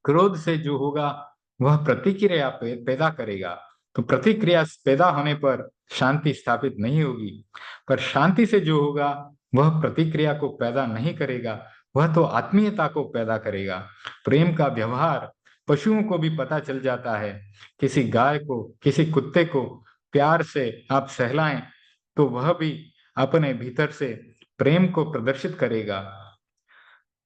क्रोध से जो होगा, वह प्रतिक्रिया पैदा करेगा। तो प्रतिक्रिया पैदा होने पर शांति स्थापित नहीं होगी। पर शांति से जो होगा, वह प्रतिक्रिया को पैदा नहीं करेगा, वह तो आत्मीयता को पैदा करेगा। प्रेम का व्यवहार पशुओं को भी पता चल जाता है। किसी गाय को, किसी कुत्ते को प्यार से आप सहलाएं, तो वह भी अपने भीतर से प्रेम को प्रदर्शित करेगा।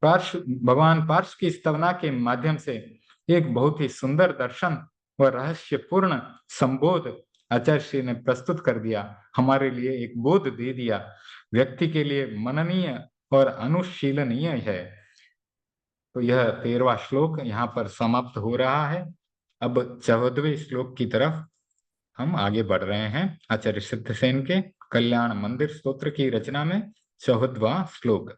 पार्श भगवान पार्श की स्तवना के माध्यम से एक बहुत ही सुंदर दर्शन व रहस्यपूर्ण संबोध आचार्य श्री ने प्रस्तुत कर दिया, हमारे लिए एक बोध दे दिया, व्यक्ति के लिए मननीय और अनुशीलनीय है। तो यह 13वां श्लोक यहाँ पर समाप्त हो रहा है। अब 14वें श्लोक की तरफ हम आगे बढ़ रहे हैं। आचार्य सिद्धसेन के कल्याण मंदिर स्तोत्र की रचना में 14वां श्लोक।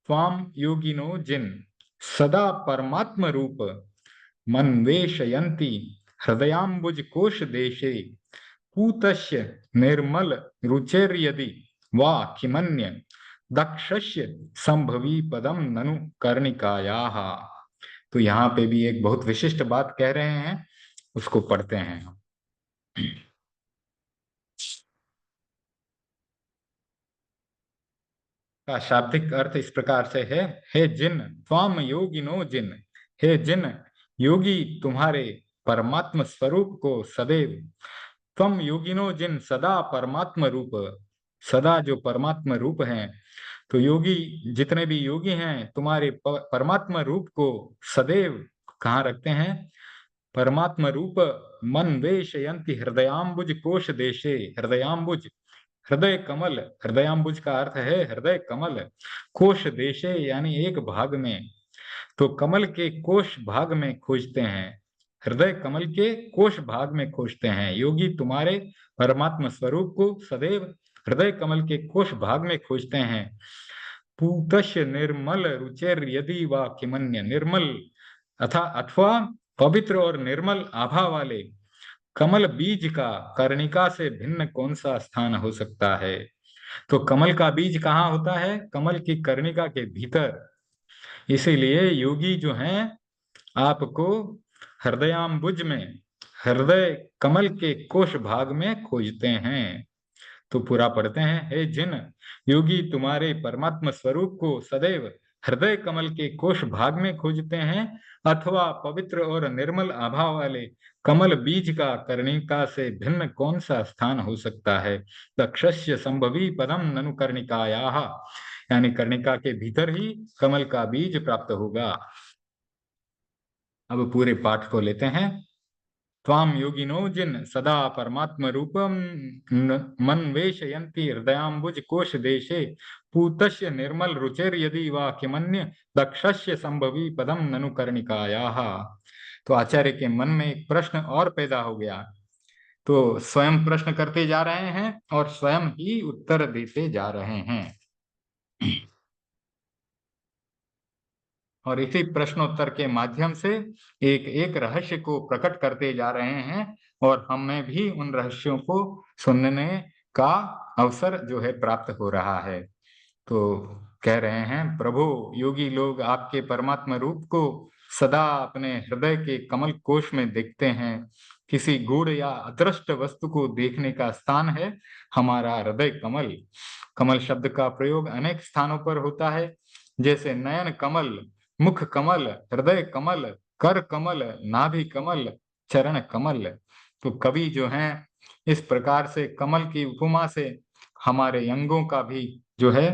त्वाम योगिनो जिन सदा परमात्म रूप मन्वेषयन्ति हृदयाम्बुज कोश देशे पूतस्य निर्मल रुचेर्यदि वा किमन्य दक्षस्य संभवी पदम ननु कर्णिकायाः। तो यहाँ पे भी एक बहुत विशिष्ट बात कह रहे हैं, उसको पढ़ते हैं हम। का शाब्दिक अर्थ इस प्रकार से है, हे जिन, त्वाम योगिनो जिन, हे जिन योगी, तुम्हारे परमात्म स्वरूप को सदैव, त्वम योगिनो जिन सदा परमात्म रूप, सदा जो परमात्म रूप हैं, तो योगी जितने भी योगी हैं, तुम्हारे परमात्मा रूप को सदैव कहाँ रखते हैं? परमात्म रूप मन वेशयन्ति हृदयाम्बुज कोश देशे। हृदयाम्बुज, हृदय कमल, हृदयाम्बुज का अर्थ है हृदय कमल, कोश देशे यानी एक भाग में, तो कमल के कोश भाग में खोजते हैं, हृदय कमल के कोश भाग में खोजते हैं। योगी तुम्हारे परमात्मा स्वरूप को सदैव हृदय कमल के कोश भाग में खोजते हैं। पूतस्य निर्मल रुचेर यदि वा किमन्य, निर्मल अथवा पवित्र और निर्मल आभा वाले कमल बीज का कर्णिका से भिन्न कौन सा स्थान हो सकता है? तो कमल का बीज कहाँ होता है? कमल की कर्णिका के भीतर। इसीलिए योगी जो हैं आपको हृदयाम्बुज में, हृदय कमल के कोश भाग में खोजते हैं। तो पूरा पढ़ते हैं। हे जिन योगी तुम्हारे परमात्मा स्वरूप को सदैव हृदय कमल के कोश भाग में खोजते हैं, अथवा पवित्र और निर्मल आभा वाले कमल बीज का कर्णिका से भिन्न कौन सा स्थान हो सकता है? दक्षस्य संभवी पदम ननु कर्णिकायाः, यानी कर्णिका के भीतर ही कमल का बीज प्राप्त होगा। अब पूरे पाठ को लेते हैं। त्वाम योगिनो जिन सदा परमात्म रूपम मन्वेषयन्ति हृदयाम्बुज कोश देशे, पूतस्य निर्मल रुचिर यदि वा किमन्य दक्षस्य संभवी पदम ननु कर्णिकायाः। तो आचार्य के मन में एक प्रश्न और पैदा हो गया, तो स्वयं प्रश्न करते जा रहे हैं और स्वयं ही उत्तर देते जा रहे हैं। और इसी प्रश्नोत्तर के माध्यम से एक एक रहस्य को प्रकट करते जा रहे हैं, और हमें भी उन रहस्यों को सुनने का अवसर जो है प्राप्त हो रहा है। तो कह रहे हैं, प्रभु योगी लोग आपके परमात्मा रूप को सदा अपने हृदय के कमल कोश में देखते हैं। किसी गूढ़ या अदृष्ट वस्तु को देखने का स्थान है हमारा हृदय कमल। कमल शब्द का प्रयोग अनेक स्थानों पर होता है, जैसे नयन कमल, मुख कमल, हृदय कमल, कर कमल, नाभि कमल, चरण कमल। तो कवि जो हैं इस प्रकार से कमल की उपमा से हमारे अंगों का भी जो है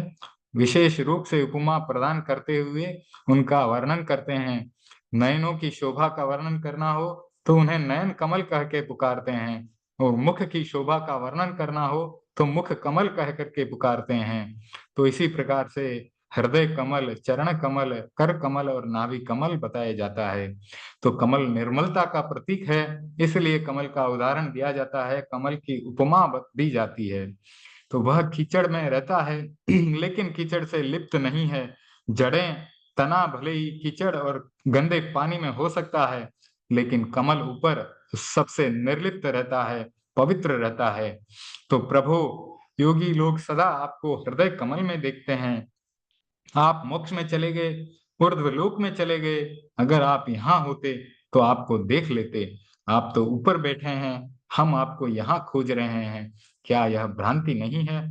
विशेष रूप से उपमा प्रदान करते हुए उनका वर्णन करते हैं। नयनों की शोभा का वर्णन करना हो तो उन्हें नयन कमल कह के पुकारते हैं, और मुख की शोभा का वर्णन करना हो तो मुख कमल कह करके पुकारते हैं। तो इसी प्रकार से हृदय कमल, चरण कमल, कर कमल और नाभि कमल बताया जाता है। तो कमल निर्मलता का प्रतीक है, इसलिए कमल का उदाहरण दिया जाता है, कमल की उपमा दी जाती है। तो वह कीचड़ में रहता है लेकिन कीचड़ से लिप्त नहीं है। जड़ें, तना भले ही कीचड़ और गंदे पानी में हो सकता है, लेकिन कमल ऊपर सबसे निर्लिप्त रहता है, पवित्र रहता है। तो प्रभु योगी लोग सदा आपको हृदय कमल में देखते हैं। आप मोक्ष में चले गए, ऊर्ध्वलोक में चले गए, अगर आप यहाँ होते तो आपको देख लेते। आप तो ऊपर बैठे हैं, हम आपको यहाँ खोज रहे हैं, क्या यह भ्रांति नहीं है?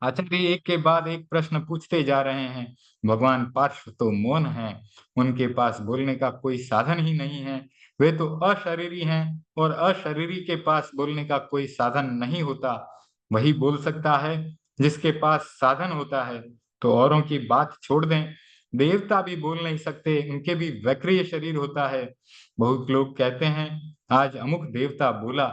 आचार्य एक के बाद एक प्रश्न पूछते जा रहे हैं। भगवान पार्श्व तो मौन हैं, उनके पास बोलने का कोई साधन ही नहीं है। वे तो अशरीरी हैं, और अशरीरी के पास बोलने का कोई साधन नहीं होता। वही बोल सकता है जिसके पास साधन होता है। तो औरों की बात छोड़ दें, देवता भी बोल नहीं सकते, उनके भी वक्रीय शरीर होता है। बहुत लोग कहते हैं आज अमुक देवता बोला,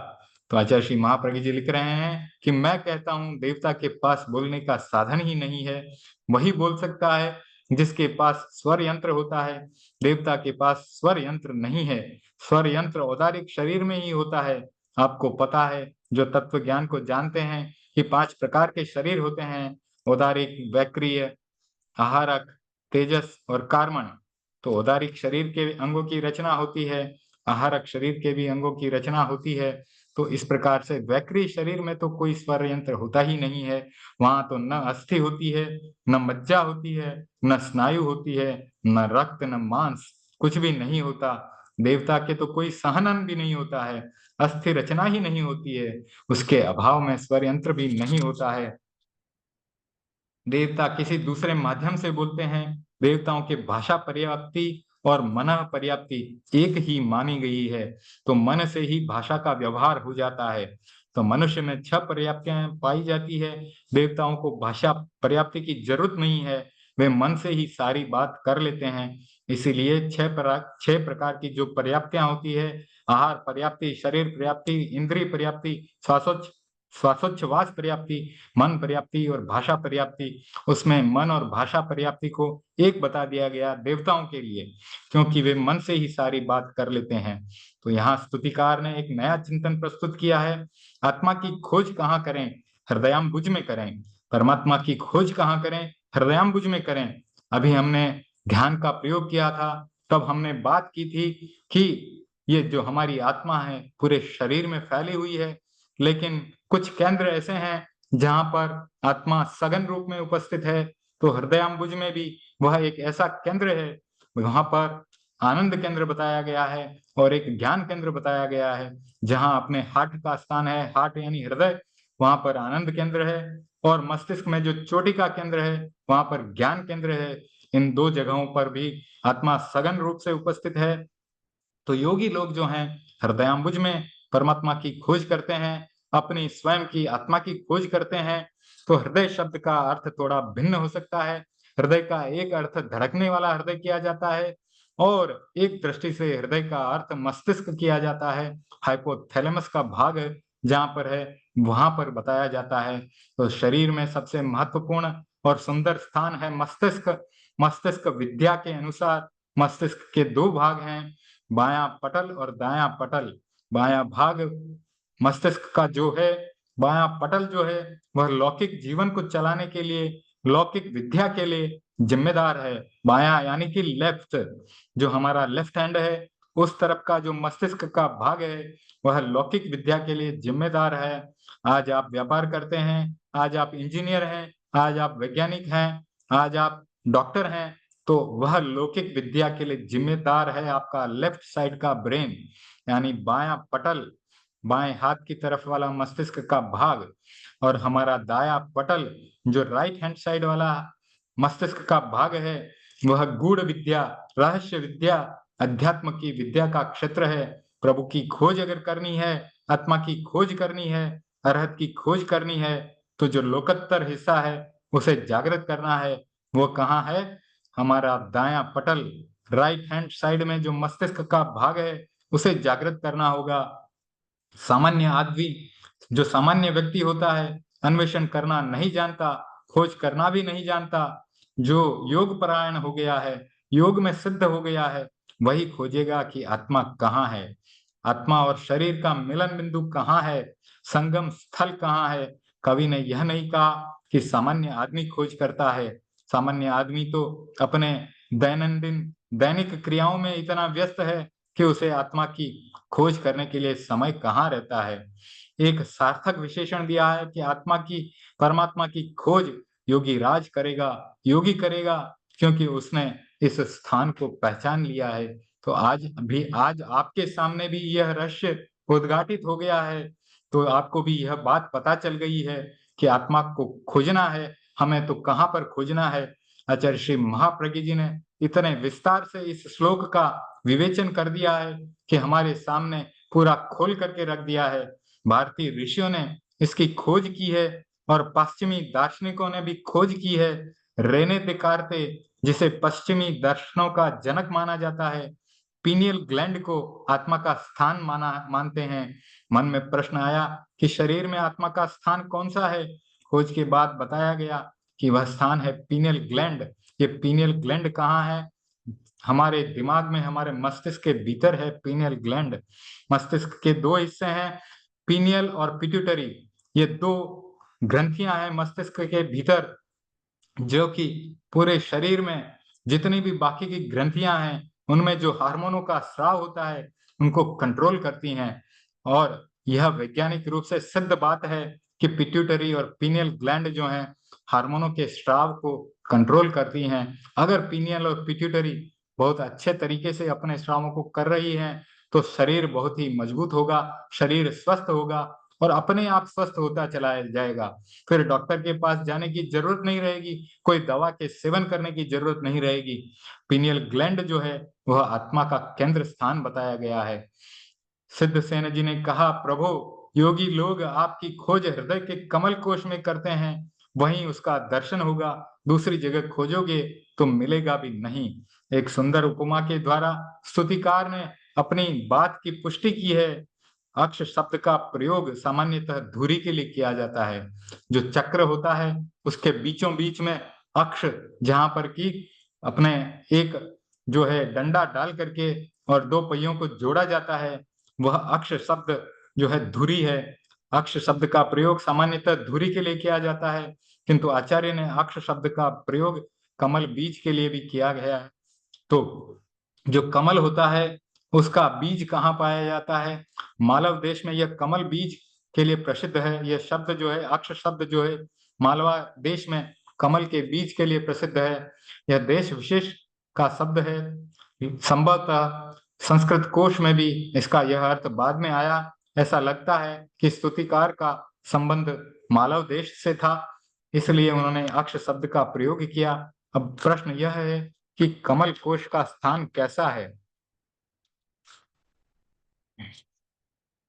तो आचार्य श्री महाप्रज्ञ जी लिख रहे हैं कि मैं कहता हूं देवता के पास बोलने का साधन ही नहीं है। वही बोल सकता है जिसके पास स्वर यंत्र होता है। देवता के पास स्वर यंत्र नहीं है। स्वर यंत्र औदारिक शरीर में ही होता है। आपको पता है, जो तत्व ज्ञान को जानते हैं कि 5 प्रकार के शरीर होते हैं, औदारिक, वैक्रिय, आहारक, तेजस और कार्मण। तो औदारिक शरीर के अंगों की रचना होती है, आहारक शरीर के भी अंगों की रचना होती है। तो इस प्रकार से वैक्री शरीर में तो कोई स्वर यंत्र होता ही नहीं है। वहां तो न अस्थि होती है, न मज्जा होती है, न स्नायु होती है, न रक्त, न मांस, कुछ भी नहीं होता। देवता के तो कोई सहनन भी नहीं होता है, अस्थि रचना ही नहीं होती है, उसके अभाव में स्वर यंत्र भी नहीं होता है। देवता किसी दूसरे माध्यम से बोलते हैं। देवताओं के भाषा पर्याप्ति और मन पर्याप्ति एक ही मानी गई है, तो मन से ही भाषा का व्यवहार हो जाता है। तो मनुष्य में 6 पर्याप्तियां पाई जाती है। देवताओं को भाषा पर्याप्ति की जरूरत नहीं है, वे मन से ही सारी बात कर लेते हैं। इसीलिए 6 प्रकार की जो पर्याप्तियां होती है, आहार पर्याप्ति, शरीर पर्याप्ति, इंद्रिय पर्याप्ति, श्वासोच्छवास पर्याप्ति, मन पर्याप्ति और भाषा पर्याप्ति। उसमें मन और भाषा पर्याप्ति को एक बता दिया गया देवताओं के लिए, क्योंकि वे मन से ही सारी बात कर लेते हैं। तो यहाँ स्तुतिकार ने एक नया चिंतन प्रस्तुत किया है। आत्मा की खोज कहाँ करें? हृदयाम्बुज में करें। परमात्मा की खोज कहाँ करें? हृदयाम्बुज में करें। अभी हमने ध्यान का प्रयोग किया था, तब हमने बात की थी कि ये जो हमारी आत्मा है पूरे शरीर में फैली हुई है, लेकिन कुछ केंद्र ऐसे हैं जहां पर आत्मा सघन रूप में उपस्थित है। तो हृदयाम्बुज में भी वह एक ऐसा केंद्र है, वहां पर आनंद केंद्र बताया गया है और एक ज्ञान केंद्र बताया गया है। जहां अपने हार्ट का स्थान है, हार्ट यानी हृदय, वहां पर आनंद केंद्र है, और मस्तिष्क में जो चोटी का केंद्र है वहां पर ज्ञान केंद्र है। इन 2 जगहों पर भी आत्मा सघन रूप से उपस्थित है। तो योगी लोग जो हैं हृदयाम्बुज में परमात्मा की खोज करते हैं, अपनी स्वयं की आत्मा की खोज करते हैं। तो हृदय शब्द का अर्थ थोड़ा भिन्न हो सकता है। हृदय का एक अर्थ धड़कने वाला हृदय किया जाता है, और एक दृष्टि से हृदय का अर्थ मस्तिष्क किया जाता है। हाइपोथैलेमस का भाग जहाँ पर है वहां पर बताया जाता है। तो शरीर में सबसे महत्वपूर्ण और सुंदर स्थान है मस्तिष्क। मस्तिष्क विद्या के अनुसार मस्तिष्क के 2 भाग हैं, बायां पटल और दायां पटल। बायां भाग मस्तिष्क का जो है, बायां पटल जो है, वह लौकिक जीवन को चलाने के लिए, लौकिक विद्या के लिए जिम्मेदार है। बायां यानी कि लेफ्ट, जो हमारा लेफ्ट हैंड है, उस तरफ का जो मस्तिष्क का भाग है वह लौकिक विद्या के लिए जिम्मेदार है। आज आप व्यापार करते हैं, आज आप इंजीनियर हैं, आज आप वैज्ञानिक हैं, आज आप डॉक्टर हैं, तो वह लौकिक विद्या के लिए जिम्मेदार है आपका लेफ्ट साइड का ब्रेन, यानी बायां पटल, बाएं हाथ की तरफ वाला मस्तिष्क का भाग। और हमारा दायां पटल जो राइट हैंड साइड वाला मस्तिष्क का भाग है, वह गूढ़ विद्या, रहस्य विद्या, अध्यात्म की विद्या का क्षेत्र है। प्रभु की खोज अगर करनी है, आत्मा की खोज करनी है, अरहत की खोज करनी है, तो जो लोकोत्तर हिस्सा है उसे जागृत करना है। वो कहाँ है? हमारा दायां पटल, राइट हैंड साइड में जो मस्तिष्क का भाग है उसे जागृत करना होगा। सामान्य आदमी, जो सामान्य व्यक्ति होता है, अन्वेषण करना नहीं जानता, खोज करना भी नहीं जानता, जो योग परायण हो गया है, योग में सिद्ध हो गया है, वही खोजेगा कि आत्मा कहाँ है, आत्मा और शरीर का मिलन बिंदु कहाँ है, संगम स्थल कहाँ है। कवि ने यह नहीं कहा कि सामान्य आदमी खोज करता है। सामान्य आदमी तो अपने दैनंदिन दैनिक क्रियाओं में इतना व्यस्त है कि उसे आत्मा की खोज करने के लिए समय कहाँ रहता है। एक सार्थक विशेषण दिया है कि आत्मा की, परमात्मा की खोज योगी राज करेगा, योगी करेगा, क्योंकि उसने इस स्थान को पहचान लिया है। तो आज आपके सामने भी यह रहस्य उद्घाटित हो गया है। तो आपको भी यह बात पता चल गई है कि आत्मा को खोजना है, हमें तो कहाँ पर खोजना है। आचार्य श्री महाप्रज्ञ जी ने इतने विस्तार से इस श्लोक का विवेचन कर दिया है कि हमारे सामने पूरा खोल करके रख दिया है। भारतीय ऋषियों ने इसकी खोज की है और पश्चिमी दार्शनिकों ने भी खोज की है। रेने दिकार्ते, जिसे पश्चिमी दर्शनों का जनक माना जाता है, पीनियल ग्लैंड को आत्मा का स्थान मानते हैं। मन में प्रश्न आया कि शरीर में आत्मा का स्थान कौन सा है? खोज के बाद बताया गया कि वह स्थान है पीनियल ग्लैंड। ये पीनियल ग्लैंड कहाँ है? हमारे दिमाग में, हमारे मस्तिष्क के भीतर है पीनियल ग्लैंड। मस्तिष्क के 2 हिस्से हैं, पीनियल और पिट्यूटरी। ये 2 ग्रंथियां हैं मस्तिष्क के भीतर, जो कि पूरे शरीर में जितनी भी बाकी की ग्रंथियां हैं उनमें जो हार्मोनों का स्राव होता है उनको कंट्रोल करती हैं। और यह वैज्ञानिक रूप से सिद्ध बात है कि पिट्यूटरी और पीनियल ग्लैंड जो हैं हार्मोनों के स्राव को कंट्रोल करती हैं। अगर पीनियल और पिट्यूटरी बहुत अच्छे तरीके से अपने स्रावों को कर रही हैं तो शरीर बहुत ही मजबूत होगा, शरीर स्वस्थ होगा और अपने आप स्वस्थ होता चला जाएगा। फिर डॉक्टर के पास जाने की जरूरत नहीं रहेगी, कोई दवा के सेवन करने की जरूरत नहीं रहेगी। पीनियल ग्लैंड जो है वह आत्मा का केंद्र स्थान बताया गया है। सिद्धसेन जी ने कहा, प्रभु, योगी लोग आपकी खोज हृदय के कमल कोश में करते हैं, वहीं उसका दर्शन होगा, दूसरी जगह खोजोगे तो मिलेगा भी नहीं। एक सुंदर उपमा के द्वारा स्तुतिकार ने अपनी बात की पुष्टि की है। अक्ष शब्द का प्रयोग सामान्यतः धुरी के लिए किया जाता है। जो चक्र होता है उसके बीचों बीच में अक्ष, जहां पर कि अपने एक जो है डंडा डाल करके और दो पहियों को जोड़ा जाता है, वह अक्ष शब्द जो है धुरी है। अक्ष शब्द का प्रयोग सामान्यतः धुरी के लिए किया जाता है, किंतु आचार्य ने अक्ष शब्द का प्रयोग कमल बीज के लिए भी किया गया है। तो जो कमल होता है उसका बीज कहाँ पाया जाता है? मालव देश में यह कमल बीज के लिए प्रसिद्ध है। यह शब्द जो है, अक्ष शब्द जो है, मालवा देश में कमल के बीज के लिए प्रसिद्ध है। यह देश विशेष का शब्द है। संभवतः संस्कृत कोश में भी इसका यह अर्थ बाद में आया। ऐसा लगता है कि स्तुतिकार का संबंध मालव देश से था, इसलिए उन्होंने अक्ष शब्द का प्रयोग किया। अब प्रश्न यह है कि कमल कोश का स्थान कैसा है?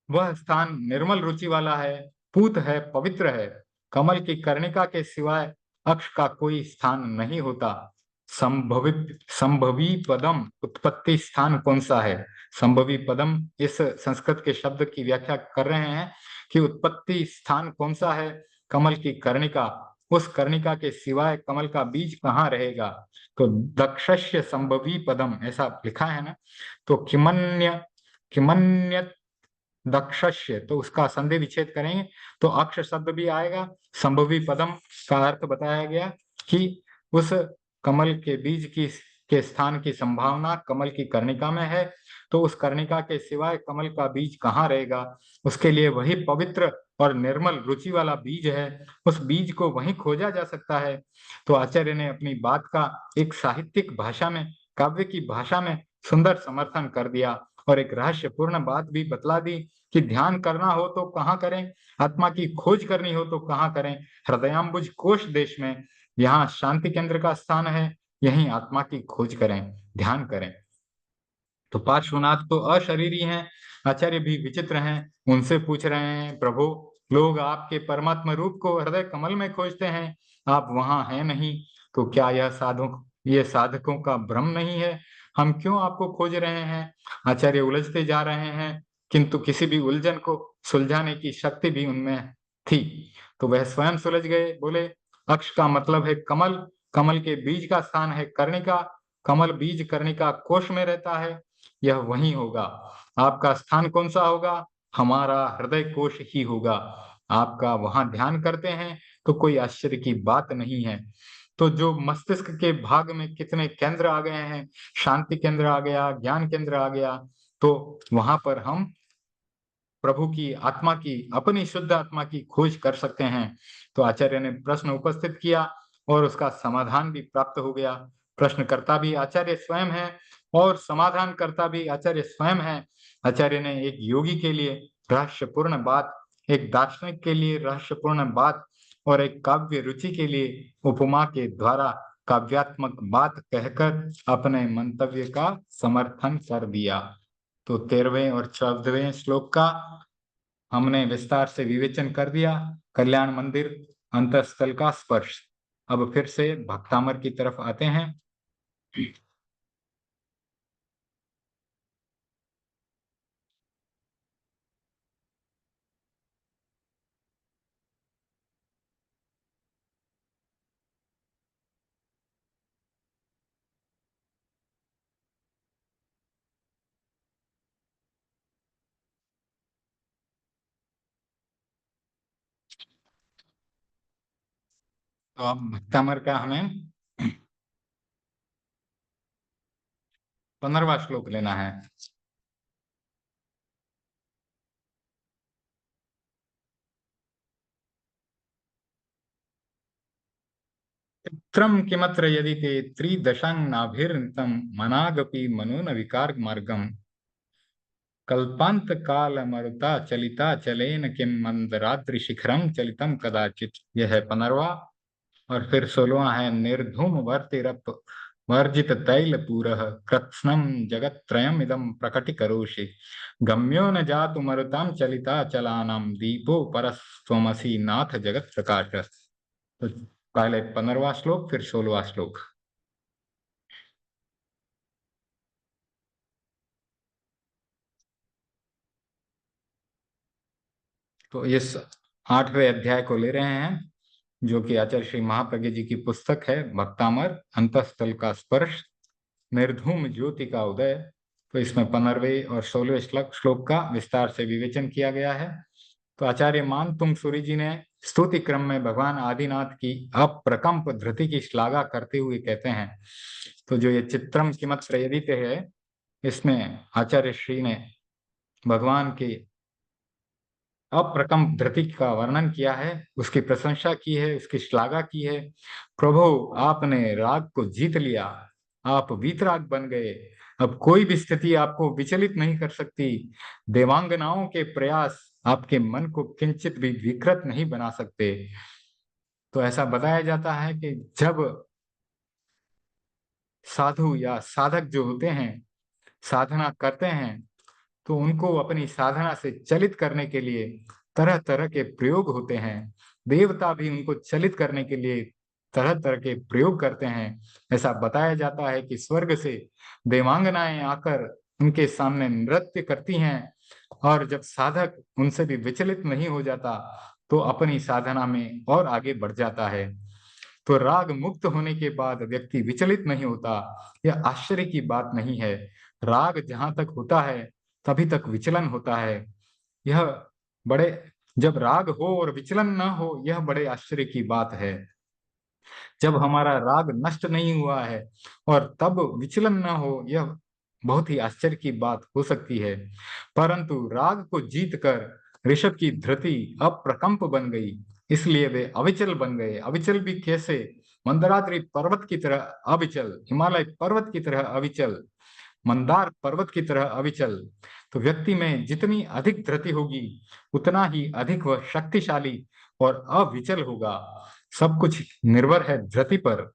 वह स्थान निर्मल रुचि वाला है, पूत है, पवित्र है। कमल की कर्णिका के सिवाय अक्ष का कोई स्थान नहीं होता। संभवी पदम उत्पत्ति स्थान कौन सा है? संभवी पदम इस संस्कृत के शब्द की व्याख्या कर रहे हैं कि उत्पत्ति स्थान कौन सा है? कमल की कर्णिका। उस कर्णिका के सिवाय कमल का बीज कहाँ रहेगा? तो दक्षस्य संभवी पदम ऐसा लिखा है ना। तो किमन्य किमन्य दक्षस्य, तो उसका संधि विच्छेद करेंगे तो अक्ष शब्द भी आएगा। संभवी पदम का अर्थ बताया गया कि उस कमल के बीज की के स्थान की संभावना कमल की कर्णिका में है। तो उस कर्णिका के सिवाय कमल का बीज कहाँ रहेगा? उसके लिए वही पवित्र और निर्मल रुचि वाला बीज है, उस बीज को वहीं खोजा जा सकता है। तो आचार्य ने अपनी बात का एक साहित्यिक भाषा में, काव्य की भाषा में सुंदर समर्थन कर दिया और एक रहस्यपूर्ण बात भी बतला दी कि ध्यान करना हो तो कहाँ करें, आत्मा की खोज करनी हो तो कहाँ करें? हृदयाम्बुज कोश देश में, यहाँ शांति केंद्र का स्थान है, यहीं आत्मा की खोज करें, ध्यान करें। तो पार्श्वनाथ तो अशरीरी हैं, आचार्य भी विचित्र हैं। उनसे पूछ रहे हैं, प्रभु, लोग आपके परमात्मा रूप को हृदय कमल में खोजते हैं, आप वहां हैं नहीं, तो क्या ये साधकों का भ्रम नहीं है? हम क्यों आपको खोज रहे हैं? आचार्य उलझते जा रहे हैं, किंतु किसी भी उलझन को सुलझाने की शक्ति भी उनमें थी। तो वह स्वयं सुलझ गए। बोले, अक्ष का मतलब है कमल, कमल के बीज का स्थान है कर्णिका, कमल बीज कर्णिका कोश में रहता है, यह वही होगा। आपका स्थान कौन सा होगा? हमारा हृदय कोश ही होगा। आपका वहां ध्यान करते हैं तो कोई आश्चर्य की बात नहीं है। तो जो मस्तिष्क के भाग में कितने केंद्र आ गए हैं, शांति केंद्र आ गया, ज्ञान केंद्र आ गया, तो वहां पर हम प्रभु की आत्मा की, अपनी शुद्ध आत्मा की खोज कर सकते हैं। तो आचार्य ने प्रश्न उपस्थित किया और उसका समाधान भी प्राप्त हो गया। प्रश्नकर्ता भी आचार्य स्वयं है और समाधानकर्ता भी आचार्य स्वयं है। आचार्य ने एक योगी के लिए रहस्यपूर्ण बात, एक दार्शनिक के लिए रहस्यपूर्ण बात और एक काव्य रुचि के लिए उपमा के द्वारा काव्यात्मक बात कहकर अपने मंतव्य का समर्थन कर दिया। तो 13वें और 14वें श्लोक का हमने विस्तार से विवेचन कर दिया। कल्याण मंदिर अंतःस्थल का स्पर्श। अब फिर से भक्तामर की तरफ आते हैं। तो अब भक्तामर का हमें 15वां श्लोक लेना है। चित्रम किमत्र यदि ते त्रिदशांगनाभिर्नितं मनागपि मनोन विकार मार्गम कल्पांत काल मरुता चलिता चलेन किम मंदराद्रि शिखरं चलितम कदाचित। यह है 15वां। और फिर 16वां है, निर्धूम वर्तिरप वर्जित तैल पूरः कृत्स्नम जगत त्रयम इदम प्रकटिकरोषि गम्यो न जातु मरुताम चलिता चलानाम दीपो परस्त्वमसि नाथ जगत प्रकाश। तो पहले 15वां श्लोक फिर 16वां श्लोक। तो इस 8वें अध्याय को ले रहे हैं, जो कि आचार्य श्री महाप्रज्ञ जी की पुस्तक है, भक्तामर अंतःस्थल का स्पर्श, निर्धूम ज्योति का उदय। तो इसमें 15वें और 16वें श्लोक का विस्तार से विवेचन किया गया है। तो आचार्य मान तुंग सूरी जी ने स्तुति क्रम में भगवान आदिनाथ की अप्रकंप धृति की श्लाघा करते हुए कहते हैं, तो जो ये चित्रम किमत प्रयदित है, इसमें आचार्य श्री ने भगवान की अप्रकंप धृति का वर्णन किया है, उसकी प्रशंसा की है, उसकी श्लाघा की है। प्रभु, आपने राग को जीत लिया, आप वीतराग बन गए, अब कोई भी स्थिति आपको विचलित नहीं कर सकती। देवांगनाओं के प्रयास आपके मन को किंचित भी विकृत नहीं बना सकते। तो ऐसा बताया जाता है कि जब साधु या साधक जो होते हैं साधना करते हैं, तो उनको अपनी साधना से चलित करने के लिए तरह तरह के प्रयोग होते हैं। देवता भी उनको चलित करने के लिए तरह तरह के प्रयोग करते हैं। ऐसा बताया जाता है कि स्वर्ग से देवांगनाएं आकर उनके सामने नृत्य करती हैं, और जब साधक उनसे भी विचलित नहीं हो जाता तो अपनी साधना में और आगे बढ़ जाता है। तो राग मुक्त होने के बाद व्यक्ति विचलित नहीं होता, यह आश्चर्य की बात नहीं है। राग जहां तक होता है तभी तक विचलन होता है। यह बड़े जब राग हो और विचलन न हो, यह बड़े आश्चर्य की बात है। जब हमारा राग नष्ट नहीं हुआ है और तब विचलन न हो, यह बहुत ही आश्चर्य की बात हो सकती है। परंतु राग को जीतकर ऋषभ की धृति अप्रकंप बन गई, इसलिए वे अविचल बन गए। अविचल भी कैसे? मंदराद्रि पर्वत की तरह अविचल, हिमालय पर्वत की तरह अविचल, मंदार पर्वत की तरह अविचल। तो व्यक्ति में जितनी अधिक धृति होगी उतना ही अधिक वह शक्तिशाली और अविचल होगा। सब कुछ निर्भर है धृति पर।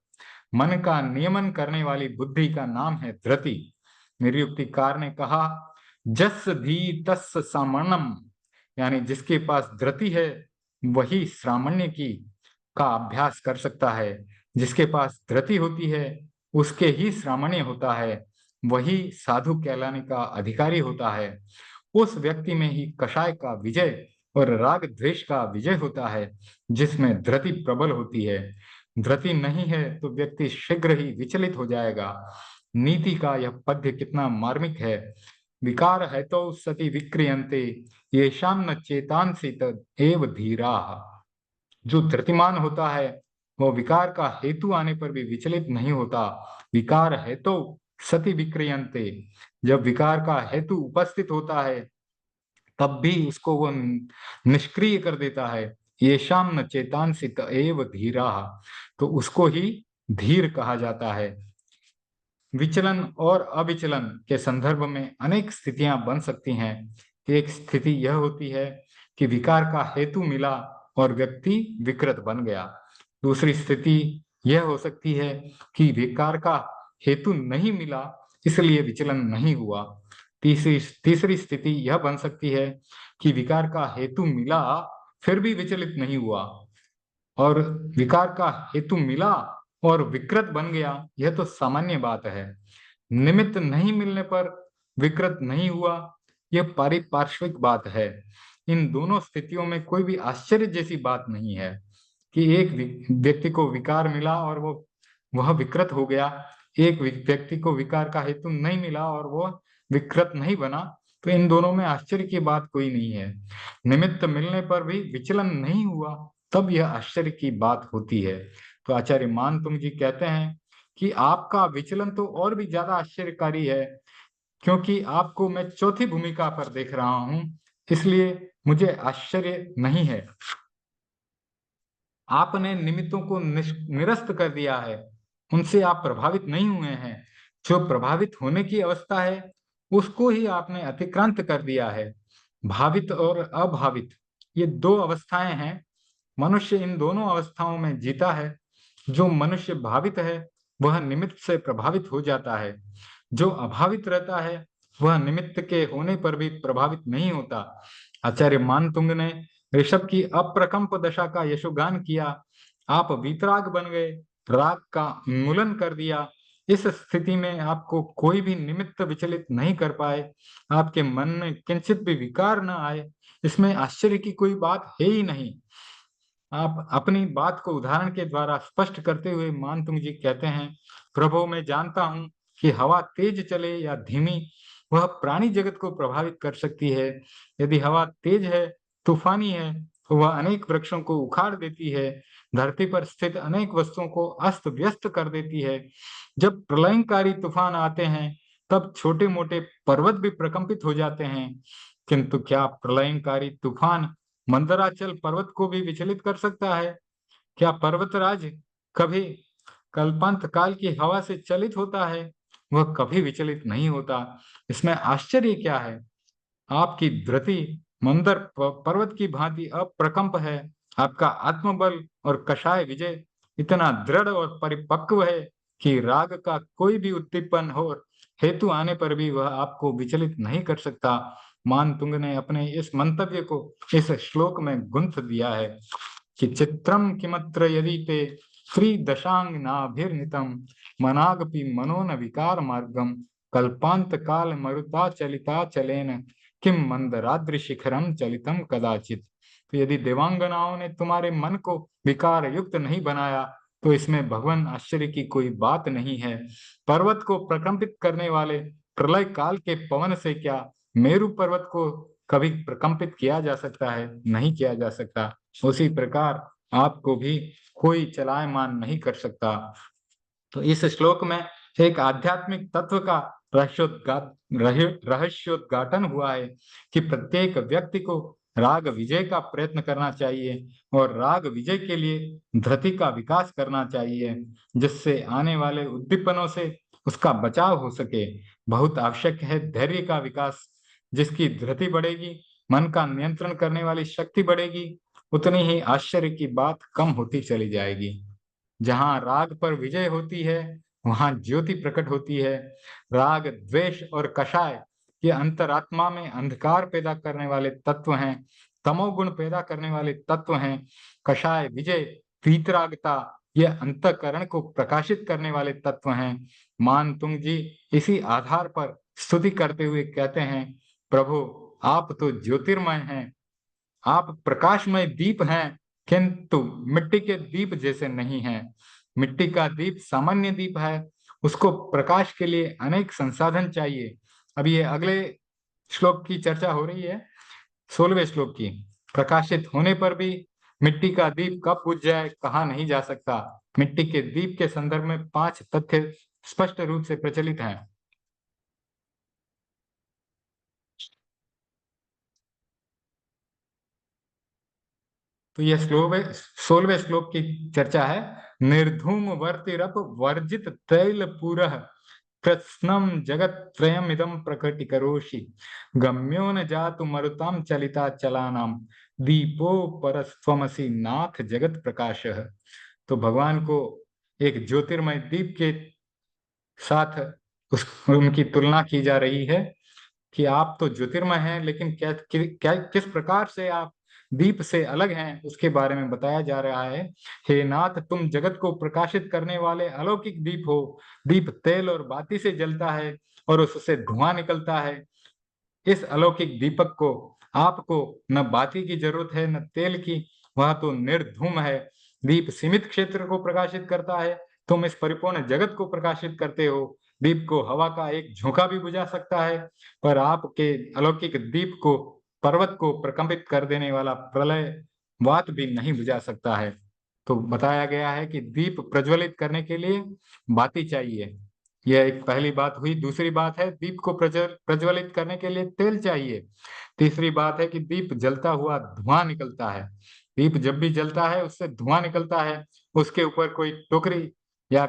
मन का नियमन करने वाली बुद्धि का नाम है धृति। निरुक्तिकार ने कहा, जस धी तस् सामण्यम, यानी जिसके पास धृति है वही श्रामण्य की का अभ्यास कर सकता है। जिसके पास धृति होती है उसके ही श्रामण्य होता है, वही साधु कहलाने का अधिकारी होता है। उस व्यक्ति में ही कषाय का विजय और राग द्वेष का विजय होता है, जिसमें धृति प्रबल होती है। धृति नहीं है तो व्यक्ति शीघ्र ही विचलित हो जाएगा। नीति का यह पद्य कितना मार्मिक है। विकार है तो सति विक्रियन्ते, येषां न चेतांसि तद एव धीराः। जो धृतिमान होता है वो विकार का हेतु आने पर भी विचलित नहीं होता। विकार है तो सति विक्रियन्ते, जब विकार का हेतु उपस्थित होता है तब भी उसको वो निष्क्रिय कर देता है। येषां न चेतांसि त एव धीराः, तो उसको ही धीर कहा जाता है। विचलन और अविचलन के संदर्भ में अनेक स्थितियां बन सकती हैं। एक स्थिति यह होती है कि विकार का हेतु मिला और व्यक्ति विकृत बन गया। दूसरी स्थिति यह हो सकती है कि विकार का हेतु नहीं मिला इसलिए विचलन नहीं हुआ। तीसरी स्थिति यह बन सकती है कि विकार का हेतु मिला फिर भी विचलित नहीं हुआ, और विकार का हेतु मिला और विकृत बन गया, यह तो सामान्य बात है। निमित्त नहीं मिलने पर विकृत नहीं हुआ, यह पारिपार्श्विक बात है। इन दोनों स्थितियों में कोई भी आश्चर्य जैसी बात नहीं है कि एक व्यक्ति को विकार मिला और वह विकृत हो गया, एक व्यक्ति को विकार का हेतु नहीं मिला और वह विकृत नहीं बना। तो इन दोनों में आश्चर्य की बात कोई नहीं है। निमित्त मिलने पर भी विचलन नहीं हुआ, तब यह आश्चर्य की बात होती है। तो आचार्य मान तुंग जी कहते हैं कि आपका विचलन तो और भी ज्यादा आश्चर्यकारी है, क्योंकि आपको मैं चौथी भूमिका पर देख रहा हूं, इसलिए मुझे आश्चर्य नहीं है। आपने निमित्तों को निरस्त कर दिया है, उनसे आप प्रभावित नहीं हुए हैं। जो प्रभावित होने की अवस्था है उसको ही आपने अतिक्रांत कर दिया है। भावित और अभावित ये दो अवस्थाएं हैं। मनुष्य इन दोनों अवस्थाओं में जीता है। जो मनुष्य भावित है वह निमित्त से प्रभावित हो जाता है। जो अभावित रहता है वह निमित्त के होने पर भी प्रभावित नहीं होता। आचार्य मानतुंग ने ऋषभ की अप्रकंप दशा का यशोगान किया। आप वीतराग बन गए, राग का उन्मूलन कर दिया, इस स्थिति में आपको कोई भी निमित्त विचलित नहीं कर पाए, आपके मन में किंचित भी विकार न आए, इसमें आश्चर्य की कोई बात है ही नहीं। आप अपनी बात को उदाहरण के द्वारा स्पष्ट करते हुए मानतुंग जी कहते हैं, प्रभु मैं जानता हूँ कि हवा तेज चले या धीमी, वह प्राणी जगत को प्रभावित कर सकती है। यदि हवा तेज है, तूफानी है, तो वह अनेक वृक्षों को उखाड़ देती है, धरती पर स्थित अनेक वस्तुओं को अस्त व्यस्त कर देती है। जब प्रलयंकारी तूफान आते हैं, तब छोटे मोटे पर्वत भी प्रकंपित हो जाते हैं, किंतु क्या प्रलयंकारी तूफान मंदराचल पर्वत को भी विचलित कर सकता है? क्या पर्वतराज कभी कल्पांत काल की हवा से चलित होता है? वह कभी विचलित नहीं होता। इसमें आश्चर्य क्या है? आपकी धृति मंदर पर्वत की भांति अप्रकंप है। आपका आत्मबल और कषाय विजय इतना दृढ़ और परिपक्व है कि राग का कोई भी उद्दीपन हो हेतु आने पर भी वह आपको विचलित नहीं कर सकता। मानतुंग ने अपने इस मंतव्य को इस श्लोक में गुंथ दिया है कि चित्रम किमत्र यदि ते श्री दशांगनाभिर्नितम मनागपि मनोन विकार मार्गम कल्पांत काल मरुता चलिता चलेन किम मंदराद्रि शिखरम चलितम कदाचित। तो यदि देवांगनाओं ने तुम्हारे मन को विकार युक्त नहीं बनाया, तो इसमें भगवान आश्चर्य की कोई बात नहीं है। पर्वत को प्रकंपित करने वाले प्रलय काल के पवन से क्या मेरु पर्वत को कभी प्रकंपित किया जा सकता है? नहीं किया जा सकता। उसी प्रकार आपको भी कोई चलायमान नहीं कर सकता। तो इस श्लोक में एक आध्यात्मिक तत्व का रहस्योद्घाटन हुआ है कि प्रत्येक व्यक्ति को राग विजय का प्रयत्न करना चाहिए और राग विजय के लिए धृति का विकास करना चाहिए, जिससे आने वाले उद्दीपनों से उसका बचाव हो सके। बहुत आवश्यक है धैर्य का विकास। जिसकी धृति बढ़ेगी, मन का नियंत्रण करने वाली शक्ति बढ़ेगी, उतनी ही आश्चर्य की बात कम होती चली जाएगी। जहाँ राग पर विजय होती है, वहां ज्योति प्रकट होती है। राग, द्वेष और कषाय ये अंतरात्मा में अंधकार पैदा करने वाले तत्व हैं, तमोगुण पैदा करने वाले तत्व हैं। कषाय विजय, वीतरागता ये अंतःकरण को प्रकाशित करने वाले तत्व हैं। मानतुंग जी इसी आधार पर स्तुति करते हुए कहते हैं, प्रभु आप तो ज्योतिर्मय हैं, आप प्रकाशमय दीप हैं, किंतु मिट्टी के दीप जैसे नहीं हैं। मिट्टी का दीप सामान्य दीप है, उसको प्रकाश के लिए अनेक संसाधन चाहिए। अब ये अगले श्लोक की चर्चा हो रही है, 16वें श्लोक की। प्रकाशित होने पर भी मिट्टी का दीप कब बुझ जाए कहा नहीं जा सकता। मिट्टी के दीप के संदर्भ में 5 तथ्य स्पष्ट रूप से प्रचलित हैं। तो यह श्लोक 16वें श्लोक की चर्चा है। निर्धूम वर्तिरप वर्जित तैल पूरः कृत्स्नम जगत त्रयमिदं प्रकटिकरोषि गम्यो न जातु मरुताम चलिता चलानाम दीपो परस्त्वमसि नाथ जगत प्रकाशः। तो भगवान को एक ज्योतिर्मय दीप के साथ उनकी तुलना की जा रही है कि आप तो ज्योतिर्मय हैं, लेकिन किस प्रकार से आप दीप से अलग हैं उसके बारे में बताया जा रहा है। हे नाथ, तुम जगत को प्रकाशित करने वाले अलौकिक दीप हो। दीप तेल और बाती से जलता है और उससे धुआं निकलता है। इस अलौकिक दीपक को आपको न बाती की जरूरत है न तेल की, वह तो निर्धूम है। दीप सीमित क्षेत्र को प्रकाशित करता है, तुम इस परिपूर्ण जगत को प्रकाशित करते हो। दीप को हवा का एक झोंका भी बुझा सकता है, पर आपके अलौकिक दीप को पर्वत को प्रकंपित कर देने वाला प्रलय वात भी नहीं बुझा सकता है। तो बताया गया है कि दीप प्रज्वलित करने के लिए बाती चाहिए। यह एक पहली बात हुई। दूसरी बात है दीप को प्रज्वलित करने के लिए तेल चाहिए। तीसरी बात है कि दीप जलता हुआ धुआं निकलता है। दीप जब भी जलता है उससे धुआं निकलता है। उसके ऊपर कोई टोकरी या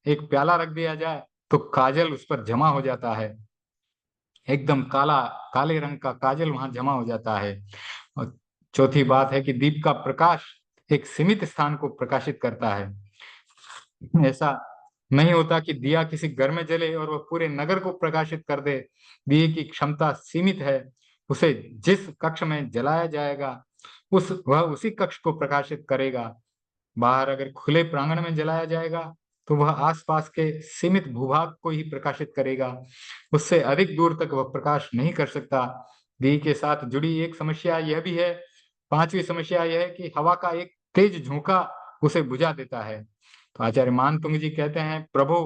एक प्याला रख दिया जाए तो काजल उस पर जमा हो जाता है। एकदम काला, काले रंग का काजल वहां जमा हो जाता है। और चौथी बात है कि दीप का प्रकाश एक सीमित स्थान को प्रकाशित करता है। ऐसा नहीं होता कि दिया किसी घर में जले और वह पूरे नगर को प्रकाशित कर दे। दिए की क्षमता सीमित है। उसे जिस कक्ष में जलाया जाएगा वह उसी कक्ष को प्रकाशित करेगा। बाहर अगर खुले प्रांगण में जलाया जाएगा तो वह आसपास के सीमित भूभाग को ही प्रकाशित करेगा, उससे अधिक दूर तक वह प्रकाश नहीं कर सकता। दी के साथ जुड़ी एक समस्या यह भी है, पांचवी समस्या यह है कि हवा का एक तेज झोंका उसे बुझा देता है। तो आचार्य मानतुंग जी कहते हैं, प्रभु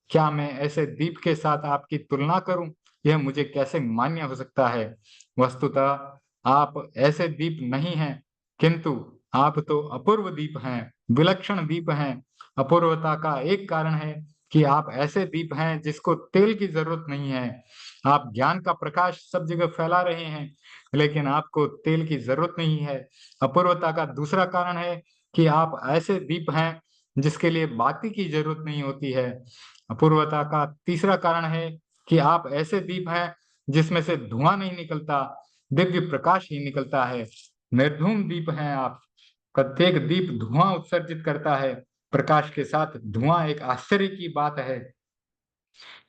क्या मैं ऐसे दीप के साथ आपकी तुलना करूं? यह मुझे कैसे मान्य हो सकता है? वस्तुतः आप ऐसे दीप नहीं हैं, किंतु आप तो अपूर्व दीप हैं, विलक्षण दीप हैं। अपूर्वता का एक कारण है कि आप ऐसे दीप हैं जिसको तेल की जरूरत नहीं है। आप ज्ञान का प्रकाश सब जगह फैला रहे हैं, लेकिन आपको तेल की जरूरत नहीं है। अपूर्वता का दूसरा कारण है कि आप ऐसे दीप हैं जिसके लिए बाती की जरूरत नहीं होती है। अपूर्वता का तीसरा कारण है कि आप ऐसे दीप हैं जिसमें से धुआं नहीं निकलता, दिव्य प्रकाश ही निकलता है। निर्धूम दीप हैं आप। प्रत्येक दीप धुआं उत्सर्जित करता है, प्रकाश के साथ धुआं एक आश्चर्य की बात है।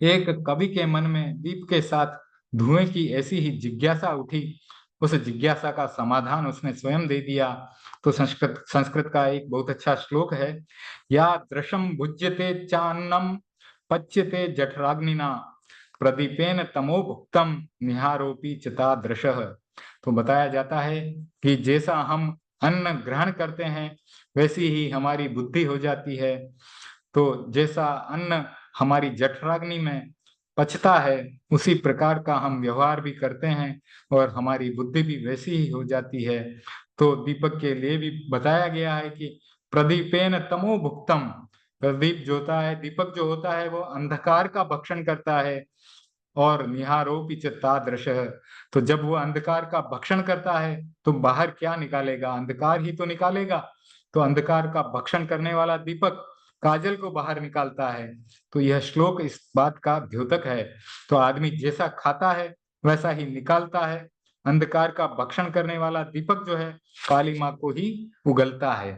एक कवि के मन में दीप के साथ धुएं की ऐसी ही जिज्ञासा उठी, उस जिज्ञासा का समाधान उसने स्वयं दे दिया। तो संस्कृत संस्कृत का एक बहुत अच्छा श्लोक है, या दृशम भुज्यते चान्नम पच्यते जठराग्निना प्रदीपेन तमोभुक्तम निहारोपी चिता दृशः। तो बताया जाता है कि जैसा हम अन्न ग्रहण करते हैं वैसी ही हमारी बुद्धि हो जाती है। तो जैसा अन्न हमारी जठराग्नि में पचता है, उसी प्रकार का हम व्यवहार भी करते हैं और हमारी बुद्धि भी वैसी ही हो जाती है। तो दीपक के लिए भी बताया गया है कि प्रदीपेन तमो भुक्तम। प्रदीप जो होता है, दीपक जो होता है, वो अंधकार का भक्षण करता है। और निहारोपि च तादृशः। तो जब वो अंधकार का भक्षण करता है तो बाहर क्या निकालेगा? अंधकार ही तो निकालेगा। तो अंधकार का भक्षण करने वाला दीपक काजल को बाहर निकालता है। तो यह श्लोक इस बात का द्योतक है। तो आदमी जैसा खाता है वैसा ही निकालता है। अंधकार का भक्षण करने वाला दीपक जो है, काली माँ को ही उगलता है।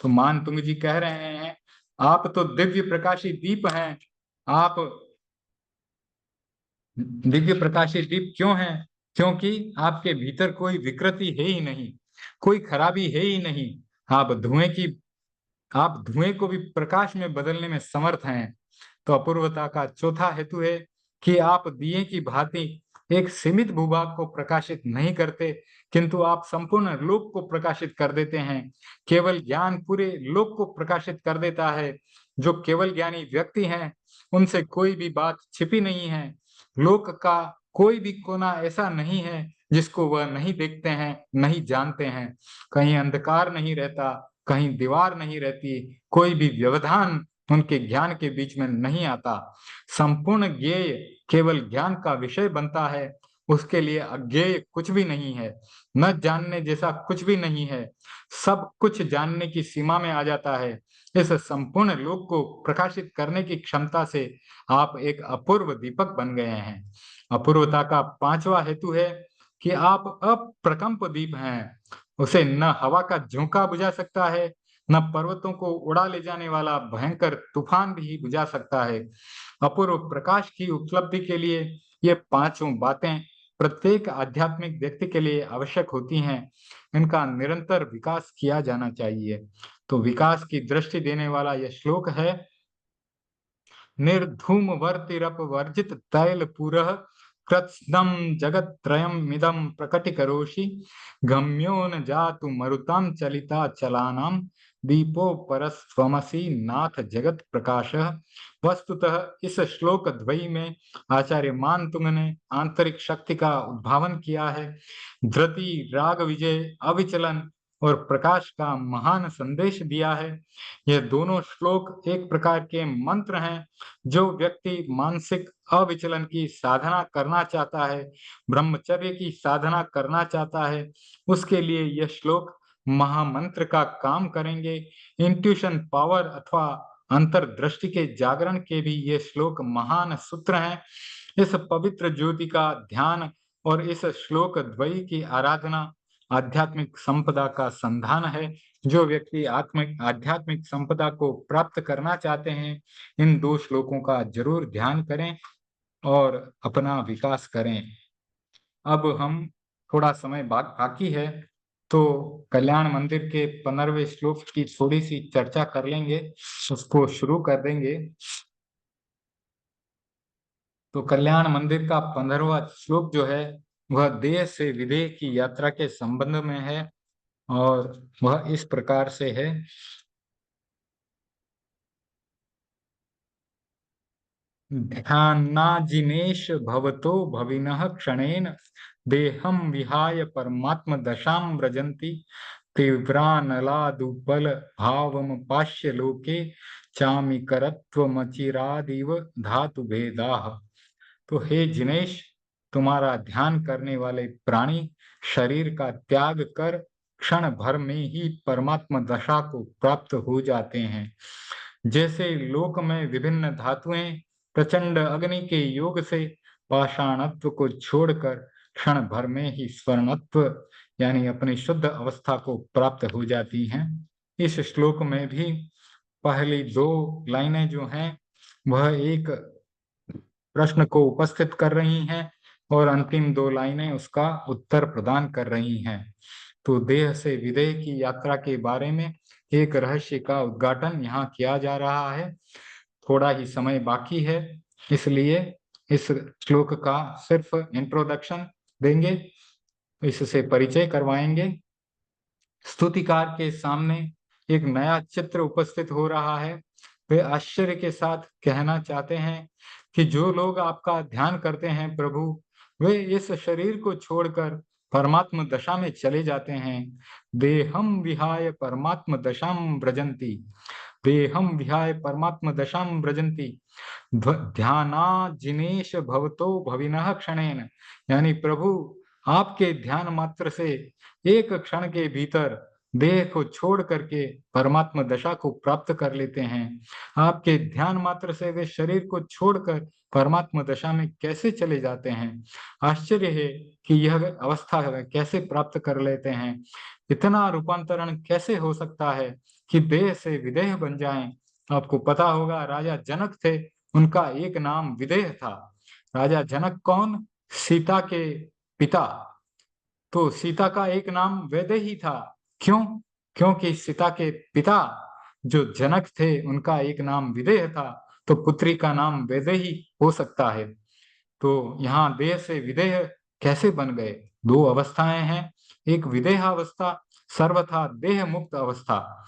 तो मान तुंग जी कह रहे हैं, आप तो दिव्य प्रकाशी दीप हैं। आप दिव्य प्रकाशित दीप क्यों है? क्योंकि आपके भीतर कोई विकृति है ही नहीं, कोई खराबी है ही नहीं। आप धुएं की आप धुएं को भी प्रकाश में बदलने में समर्थ हैं। तो अपूर्वता का चौथा हेतु है कि आप दिए की भांति एक सीमित भूभाग को प्रकाशित नहीं करते, किंतु आप संपूर्ण लोक को प्रकाशित कर देते हैं। केवल ज्ञान पूरे लोक को प्रकाशित कर देता है। जो केवल ज्ञानी व्यक्ति हैं, उनसे कोई भी बात छिपी नहीं है। लोक का कोई भी कोना ऐसा नहीं है जिसको वह नहीं देखते हैं, नहीं जानते हैं। कहीं अंधकार नहीं रहता, कहीं दीवार नहीं रहती, कोई भी व्यवधान उनके ज्ञान के बीच में नहीं आता। संपूर्ण ज्ञेय केवल ज्ञान का विषय बनता है, उसके लिए अज्ञेय कुछ भी नहीं है। न जानने जैसा कुछ भी नहीं है, सब कुछ जानने की सीमा में आ जाता है। इस संपूर्ण लोक को प्रकाशित करने की क्षमता से आप एक अपूर्व दीपक बन गए हैं। अपूर्वता का पांचवा हेतु है कि आप अप्रकंप दीप हैं। उसे न हवा का झोंका बुझा सकता है, न पर्वतों को उड़ा ले जाने वाला भयंकर तूफान भी बुझा सकता है। अपूर्व प्रकाश की उपलब्धि के लिए ये पांचों बातें प्रत्येक आध्यात्मिक व्यक्ति के लिए आवश्यक होती हैं। इनका निरंतर विकास किया जाना चाहिए। तो विकास की दृष्टि देने वाला यह श्लोक है, निर्धूमवर्तिरपवर्जित तैलपुरः कृत्स्नं जगत्त्रयमिदं प्रकटीकरोषि गम्यो न जातु मरुतां चलिताचलानां दीपो परस्त्वमसि नाथ जगत प्रकाशः। वस्तुतः इस श्लोक द्वयी में आचार्य मानतुंग ने आंतरिक शक्ति का उद्भावन किया है। धृति, राग विजय, अविचलन और प्रकाश का महान संदेश दिया है। यह दोनों श्लोक एक प्रकार के मंत्र हैं। जो व्यक्ति मानसिक अविचलन की साधना करना चाहता है, ब्रह्मचर्य की साधना करना चाहता है, उसके लिए यह श्लोक महामंत्र का काम करेंगे। इंट्यूशन पावर अथवा अंतर्दृष्टि के जागरण के भी ये श्लोक महान सूत्र हैं। इस पवित्र ज्योति का ध्यान और इस श्लोक द्वयी की आराधना आध्यात्मिक संपदा का संधान है। जो व्यक्ति आध्यात्मिक संपदा को प्राप्त करना चाहते हैं, इन दो श्लोकों का जरूर ध्यान करें और अपना विकास करें। अब हम थोड़ा समय बाकी है, तो कल्याण मंदिर के 15वें श्लोक की थोड़ी सी चर्चा कर लेंगे, उसको शुरू कर देंगे। तो कल्याण मंदिर का 15वां श्लोक जो है वह देह से विदेह की यात्रा के संबंध में है, और वह इस प्रकार से है। ध्यानाजिनेश भवतो भविनः क्षणेन देहं विहाय परमात्म दशां व्रजन्ति तीव्रानलादुबल भावम पाश्य लोके चामिकरत्वमचिरादिव धातु भेदाः। तो हे जिनेश, तुम्हारा ध्यान करने वाले प्राणी शरीर का त्याग कर क्षण भर में ही परमात्म दशा को प्राप्त हो जाते हैं। जैसे लोक में विभिन्न धातुएं प्रचंड अग्नि के योग से पाषाणत्व को छोड़कर क्षण भर में ही स्वर्णत्व यानी अपनी शुद्ध अवस्था को प्राप्त हो जाती हैं। इस श्लोक में भी पहली दो लाइनें जो हैं वह एक प्रश्न को उपस्थित कर रही हैं, और अंतिम दो लाइनें उसका उत्तर प्रदान कर रही हैं। तो देह से विदेह की यात्रा के बारे में एक रहस्य का उद्घाटन यहाँ किया जा रहा है। थोड़ा ही समय बाकी है, इसलिए इस श्लोक का सिर्फ इंट्रोडक्शन देंगे, इससे परिचय करवाएंगे। स्तुतिकार के सामने एक नया चित्र उपस्थित हो रहा है। वे आश्चर्य के साथ कहना चाहते हैं कि जो लोग आपका ध्यान करते हैं प्रभु, वे इस शरीर को छोड़कर परमात्म दशा में चले जाते हैं। देहम विहाय परमात्म दशाम व्रजंती, देहम विहाय परमात्म दशाम व्रजंती ध्याना जिनेश भवतो भविनः क्षणेन, यानी प्रभु आपके ध्यान मात्र से एक क्षण के भीतर देह को छोड़ करके परमात्म दशा को प्राप्त कर लेते हैं। आपके ध्यान मात्र से वे शरीर को छोड़कर परमात्म दशा में कैसे चले जाते हैं। आश्चर्य है कि यह अवस्था कैसे प्राप्त कर लेते हैं। इतना रूपांतरण कैसे हो सकता है कि देह से विदेह बन जाएं। आपको पता होगा राजा जनक थे, उनका एक नाम विदेह था। राजा जनक कौन? सीता के पिता। तो सीता का एक नाम वैदेही था। क्यों? क्योंकि सीता के पिता जो जनक थे उनका एक नाम विदेह था, तो पुत्री का नाम वैदेही हो सकता है। तो यहाँ देह से विदेह कैसे बन गए? दो अवस्थाएं हैं, एक विदेह अवस्था, सर्वथा देह मुक्त अवस्था।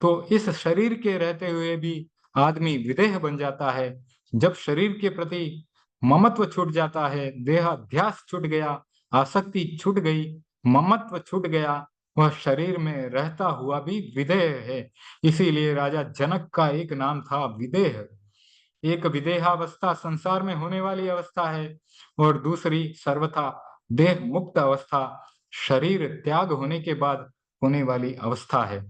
तो इस शरीर के रहते हुए भी आदमी विदेह बन जाता है। जब शरीर के प्रति ममत्व छूट जाता है, देहाध्यास छूट गया, आसक्ति छूट गई, ममत्व छूट गया, वह शरीर में रहता हुआ भी विदेह है। इसीलिए राजा जनक का एक नाम था विदेह। एक विदेहावस्था संसार में होने वाली अवस्था है, और दूसरी सर्वथा देह मुक्त अवस्था शरीर त्याग होने के बाद होने वाली अवस्था है।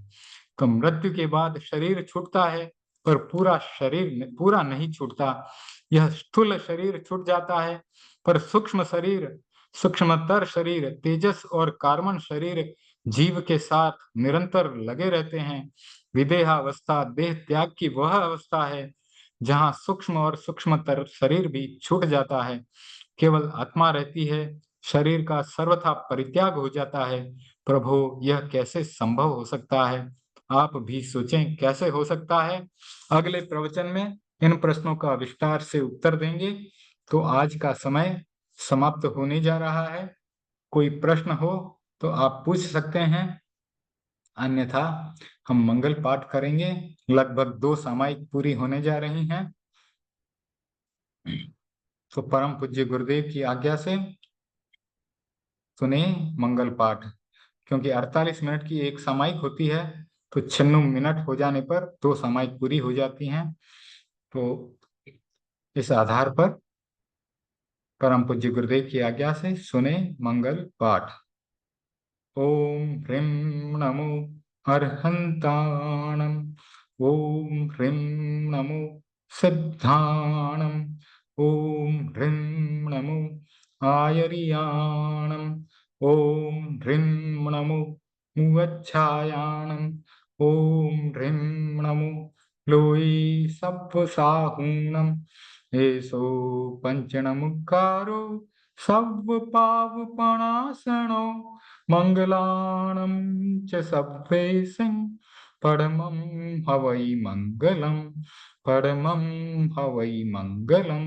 तो मृत्यु के बाद शरीर छूटता है, पर पूरा शरीर पूरा नहीं छूटता। यह स्थूल शरीर छूट जाता है, पर सूक्ष्म शरीर, सूक्ष्मतर शरीर, तेजस और कार्बन शरीर जीव के साथ निरंतर लगे रहते हैं। विदेहावस्था देह त्याग की वह अवस्था है जहाँ सूक्ष्म और सूक्ष्मतर शरीर भी छूट जाता है, केवल आत्मा रहती है, शरीर का सर्वथा परित्याग हो जाता है। प्रभु, यह कैसे संभव हो सकता है? आप भी सोचें कैसे हो सकता है। अगले प्रवचन में इन प्रश्नों का विस्तार से उत्तर देंगे। तो आज का समय समाप्त होने जा रहा है। कोई प्रश्न हो तो आप पूछ सकते हैं, अन्यथा हम मंगल पाठ करेंगे। लगभग 2 सामायिक पूरी होने जा रही हैं। तो परम पूज्य गुरुदेव की आज्ञा से सुने मंगल पाठ। क्योंकि 48 मिनट की एक सामायिक होती है, तो 96 मिनट हो जाने पर 2 सामायिक पूरी हो जाती हैं। तो इस आधार पर परम पूज्य गुरुदेव की आज्ञा से सुने मंगल पाठ। ओम ह्रीं नमो अर्हन्ताणम्, ओम ह्रीं नमो सिद्धाणम्, ओम ह्रीं नमो आयर्याणम्, ओम ह्रीं नमो मुवच्छायाणम्, ओम ह्रीं नमो लोई सप्पसाहूणम्। एषो पंचणमुक्कारो सव्पावपणासनो मङ्गलानं च सव्वेशं परमं हवै मङ्गलं परमं हवै मङ्गलं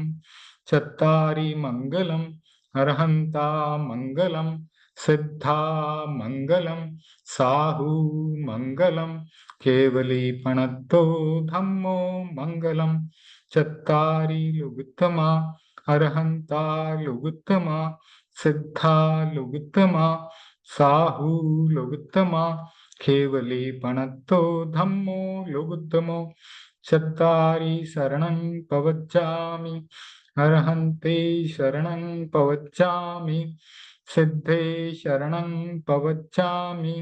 चत्तारि मङ्गलम् अर्हन्ता मङ्गलं सिद्धा मङ्गलं साहू मङ्गलं केवलीपणत्तो धम्मो मङ्गलं चत्तारि लुगुत्तमा अर्हन्ता लुगुत्तमा सिद्धा लुगुत्तमा साहू लुगुत्तमा केवलीपणत्तो धम्मो लुगुत्तमो चत्तारि शरणं पवच्चामि अर्हन्ते शरणं पवच्चामि सिद्धे शरणं पवच्चामि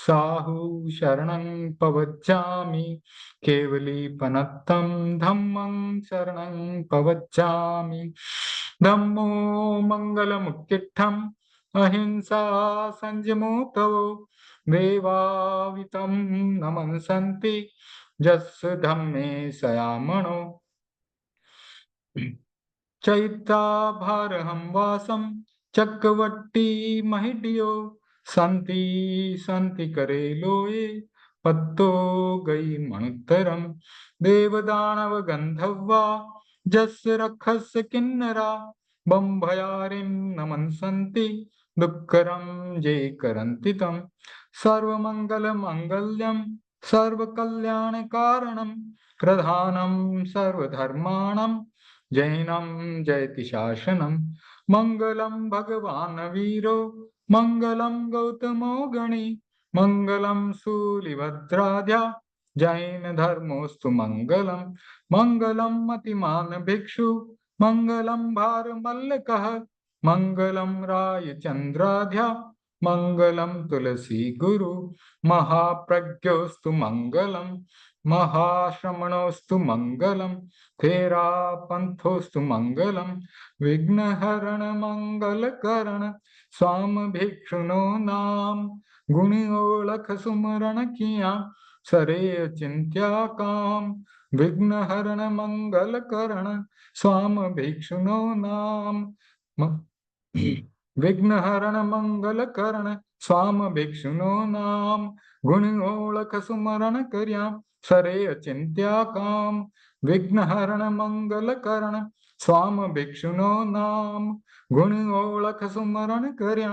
साहू शरणं पवच्चामि केवलीपनत्तं धम्मं शरणं पवच्चामि धम्मो मङ्गलमुत्तिष्ठम् अहिंसा संयमो तव देवावितं नमन्सन्ति यस्य धम्मे सयामणो चैत्याभारहं वासं चक्रवर्ती महिड्यो सन्ति सन्ति करे लोये पत्तो गई मणुत्तरम देवदानव गंधर्वा जस्य रक्षस्य किन्नरा बंभयारिं नमन्सन्ति दुःखरं ये करन्ति तं सर्वमङ्गलमङ्गल्यं सर्वकल्याणकारणं प्रधानं सर्वधर्माणां जैनं जयति शासनं मङ्गलं भगवान् वीरो मङ्गलं गौतमो गणी मङ्गलं शूलिभद्राद्या जैनधर्मोऽस्तु मङ्गलं मङ्गलं मतिमान् भिक्षु मङ्गलं भारमल्लकः मङ्गलं रायचन्द्राद्या मङ्गलं तुलसी गुरु महाप्रज्ञोऽस्तु मङ्गलं महाश्रमणोऽस्तु मङ्गलं तेरा पंथोस्तु मंगलम विघ्नहरण मंगलकरण स्वाम भिक्षुनो नाम गुणियोलख सुमरण किया सरे चिंत्या काम विघ्नहरण मंगलकरण स्वाम भिक्षुनो नाम विघ्नहरण मंगलकरण स्वाम भिक्षुनो नाम गुणियोलख सुमरण कर्या सरे चिंत्या काम विघ्नहरण मंगलकरण स्वाम भिक्षुनो नाम गुण ओळख सुमरण कर्या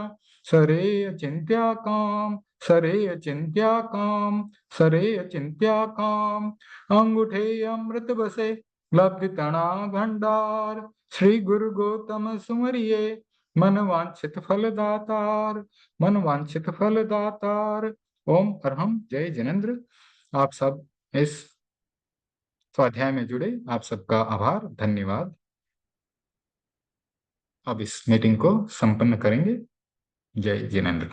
सरे चिंत्या काम सरे चिंत्या काम सरे चिंत्या काम अंगूठे अमृत बसे लब्ध तना भंडार श्री गुरु गौतम सुमरिये मन वांछित फल दातार मन वांछित फल दातार। ओम अरहम जय जिनेन्द्र। आप सब इस स्वाध्याय में जुड़े आप सबका आभार धन्यवाद। अब इस मीटिंग को संपन्न करेंगे। जय जिनेन्द्र।